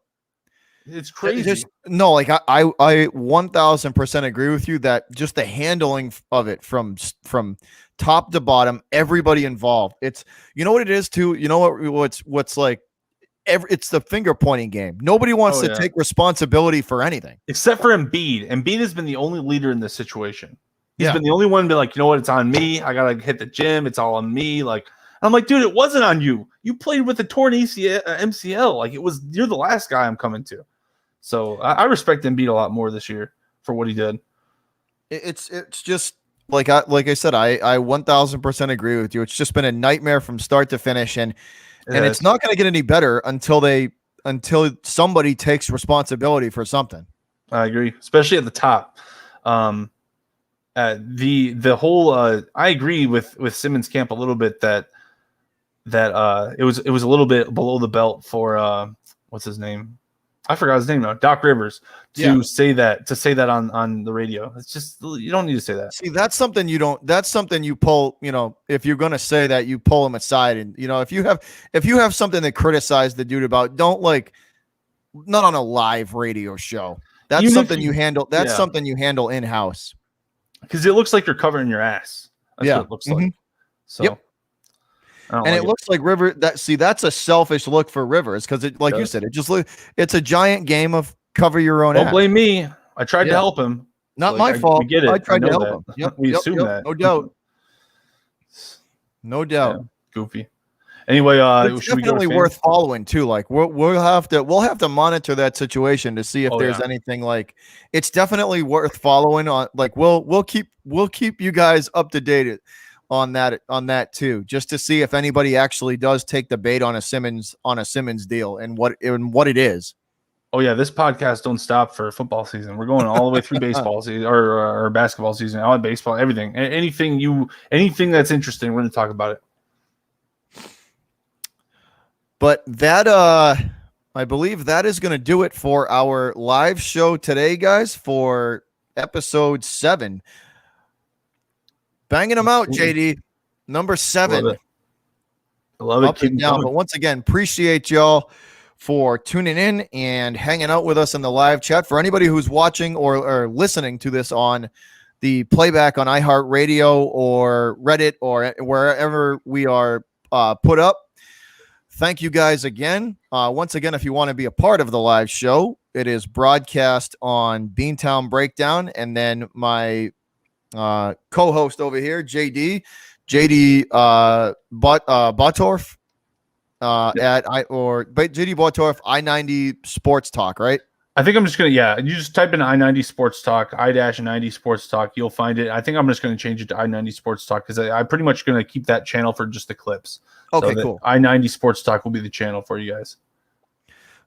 It's crazy. No, like I 1000% agree with you that just the handling of it from top to bottom, everybody involved. It's, you know what it is too. You know what's like. It's the finger pointing game. Nobody wants to take responsibility for anything except for Embiid. Embiid has been the only leader in this situation. He's been the only one to be like, you know what? It's on me. I got to hit the gym. It's all on me. Like, I'm like, dude, it wasn't on you. You played with a torn MCL. Like you're the last guy I'm coming to. So I respect Embiid a lot more this year for what he did. It's just like I said, I 1000% agree with you. It's just been a nightmare from start to finish, and it's not going to get any better until somebody takes responsibility for something. I agree, especially at the top. The whole I agree with Simmons' camp a little bit that it was a little bit below the belt for what's his name? I forgot his name now. Doc Rivers to say that on the radio. It's just, you don't need to say that. See, that's something you pull, if you're going to say that, you pull him aside. And, if you have something to criticize the dude about, don't not on a live radio show. That's even something you handle. That's something you handle in-house. Because it looks like you're covering your ass. That's what it looks like. So. Yep. And it looks like that's a selfish look for Rivers because you said, it's a giant game of cover your own. Don't blame me. I tried to help him. Not my fault. We get it. I tried to help him. Yep. We assume that. No doubt. No doubt. Yeah, goofy. Anyway, it's definitely worth following too. Like we'll have to monitor that situation to see if there's anything it's definitely worth following on. We'll keep you guys up to date on that too, just to see if anybody actually does take the bait on a Simmons deal and what it is. Oh yeah, this podcast don't stop for football season. We're going all the way through baseball season or basketball season, all baseball, everything. Anything that's interesting, we're going to talk about it. But that I believe that is going to do it for our live show today, guys, for episode 7. Banging them out, JD. Number 7. I love it. Up and down. But once again, appreciate y'all for tuning in and hanging out with us in the live chat. For anybody who's watching or listening to this on the playback on iHeartRadio or Reddit or wherever we are put up, thank you guys again. Once again, if you want to be a part of the live show, it is broadcast on Beantown Breakdown, and then my co-host over here, JD Botorf JD Botorf I-90 Sports Talk, right? I think I'm just gonna you just type in I-90 Sports Talk, I-90 Sports Talk, you'll find it. I think I'm just gonna change it to I-90 Sports Talk because I'm pretty much gonna keep that channel for just the clips. Okay, so cool. I-90 Sports Talk will be the channel for you guys.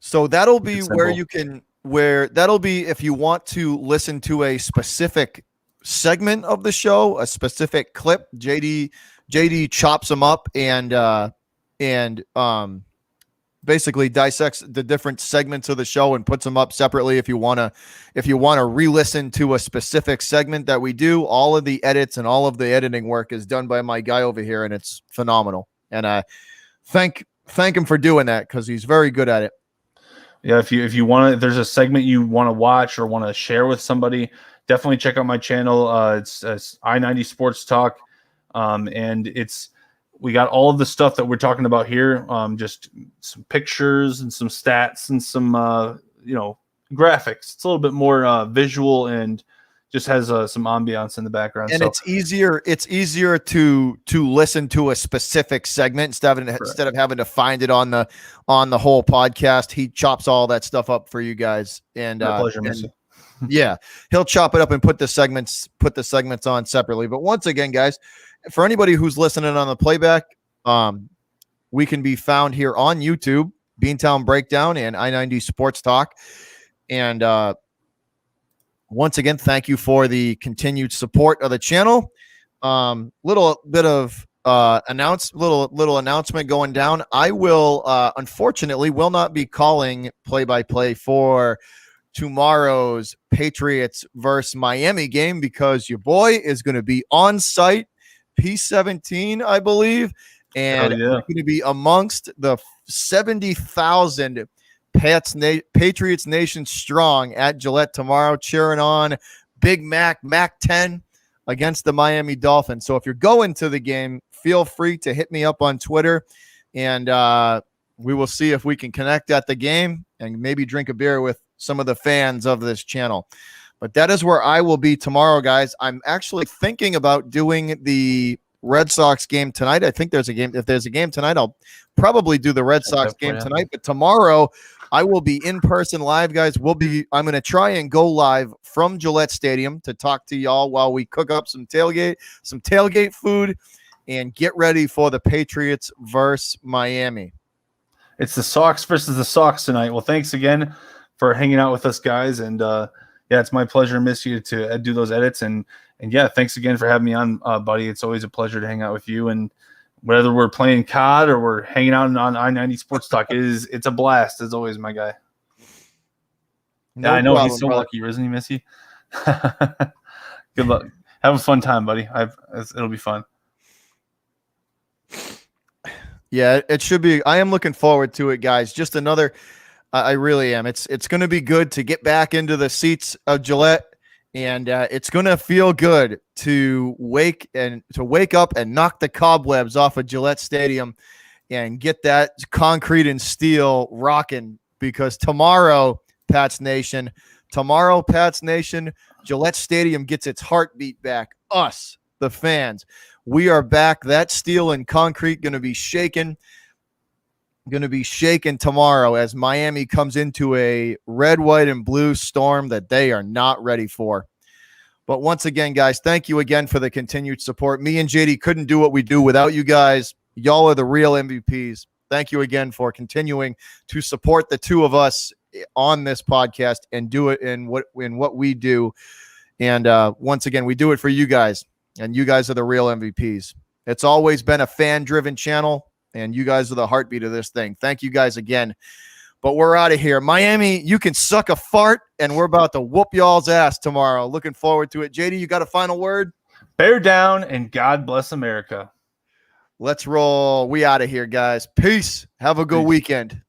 So that'll be that'll be if you want to listen to a specific segment of the show, a specific clip. JD chops them up and basically dissects the different segments of the show and puts them up separately. If you want to re-listen to a specific segment that we do, all of the edits and all of the editing work is done by my guy over here, and it's phenomenal. And I thank him for doing that because he's very good at it. Yeah, if you want to, if there's a segment you want to watch or want to share with somebody, definitely check out my channel. It's I-90 Sports Talk, and we got all of the stuff that we're talking about here. Just some pictures and some stats and some graphics. It's a little bit more visual and just has some ambiance in the background. And it's easier to listen to a specific segment instead of having to find it on the whole podcast. He chops all that stuff up for you guys. And my pleasure, Missy. Yeah, he'll chop it up and put the segments on separately. But once again, guys, for anybody who's listening on the playback, we can be found here on YouTube, Beantown Breakdown and I-90 Sports Talk. And once again, thank you for the continued support of the channel. Little bit of announcement going down. I will unfortunately will not be calling play-by-play for tomorrow's Patriots versus Miami game because your boy is going to be on site, P17, I believe, and going to be amongst the 70,000 Patriots Nation strong at Gillette tomorrow, cheering on Big Mac 10 against the Miami Dolphins. So if you're going to the game, feel free to hit me up on Twitter, and we will see if we can connect at the game and maybe drink a beer with some of the fans of this channel. But that is where I will be tomorrow, guys. I'm actually thinking about doing the Red Sox game tonight. I think there's a game. If there's a game tonight, I'll probably do the Red Sox game tonight. But tomorrow, I will be in person live, guys. I'm going to try and go live from Gillette Stadium to talk to y'all while we cook up some tailgate food, and get ready for the Patriots versus Miami. It's the Sox versus the Sox tonight. Well, thanks again for hanging out with us, guys. And yeah, it's my pleasure to miss you to do those edits. And yeah, thanks again for having me on, buddy. It's always a pleasure to hang out with you. And whether we're playing COD or we're hanging out on I-90 Sports Talk, it's a blast as always, my guy. No yeah, I know problem, he's so brother. lucky, isn't he, Missy? Good luck. Have a fun time, buddy. It'll be fun. Yeah, it should be. I am looking forward to it, guys. Just another. I really am. It's going to be good to get back into the seats of Gillette, and it's going to feel good to wake up and knock the cobwebs off of Gillette Stadium and get that concrete and steel rocking, because tomorrow, Pats Nation, Gillette Stadium gets its heartbeat back. Us, the fans, we are back. That steel and concrete going to be shaken tomorrow as Miami comes into a red, white, and blue storm that they are not ready for. But once again, guys, thank you again for the continued support. Me and JD couldn't do what we do without you guys. Y'all are the real MVPs. Thank you again for continuing to support the two of us on this podcast and do it in what we do. And once again, we do it for you guys, and you guys are the real MVPs. It's always been a fan-driven channel, and you guys are the heartbeat of this thing. Thank you guys again. But we're out of here. Miami, you can suck a fart, and we're about to whoop y'all's ass tomorrow. Looking forward to it. JD, you got a final word? Bear down, and God bless America. Let's roll. We out of here, guys. Peace. Have a good weekend.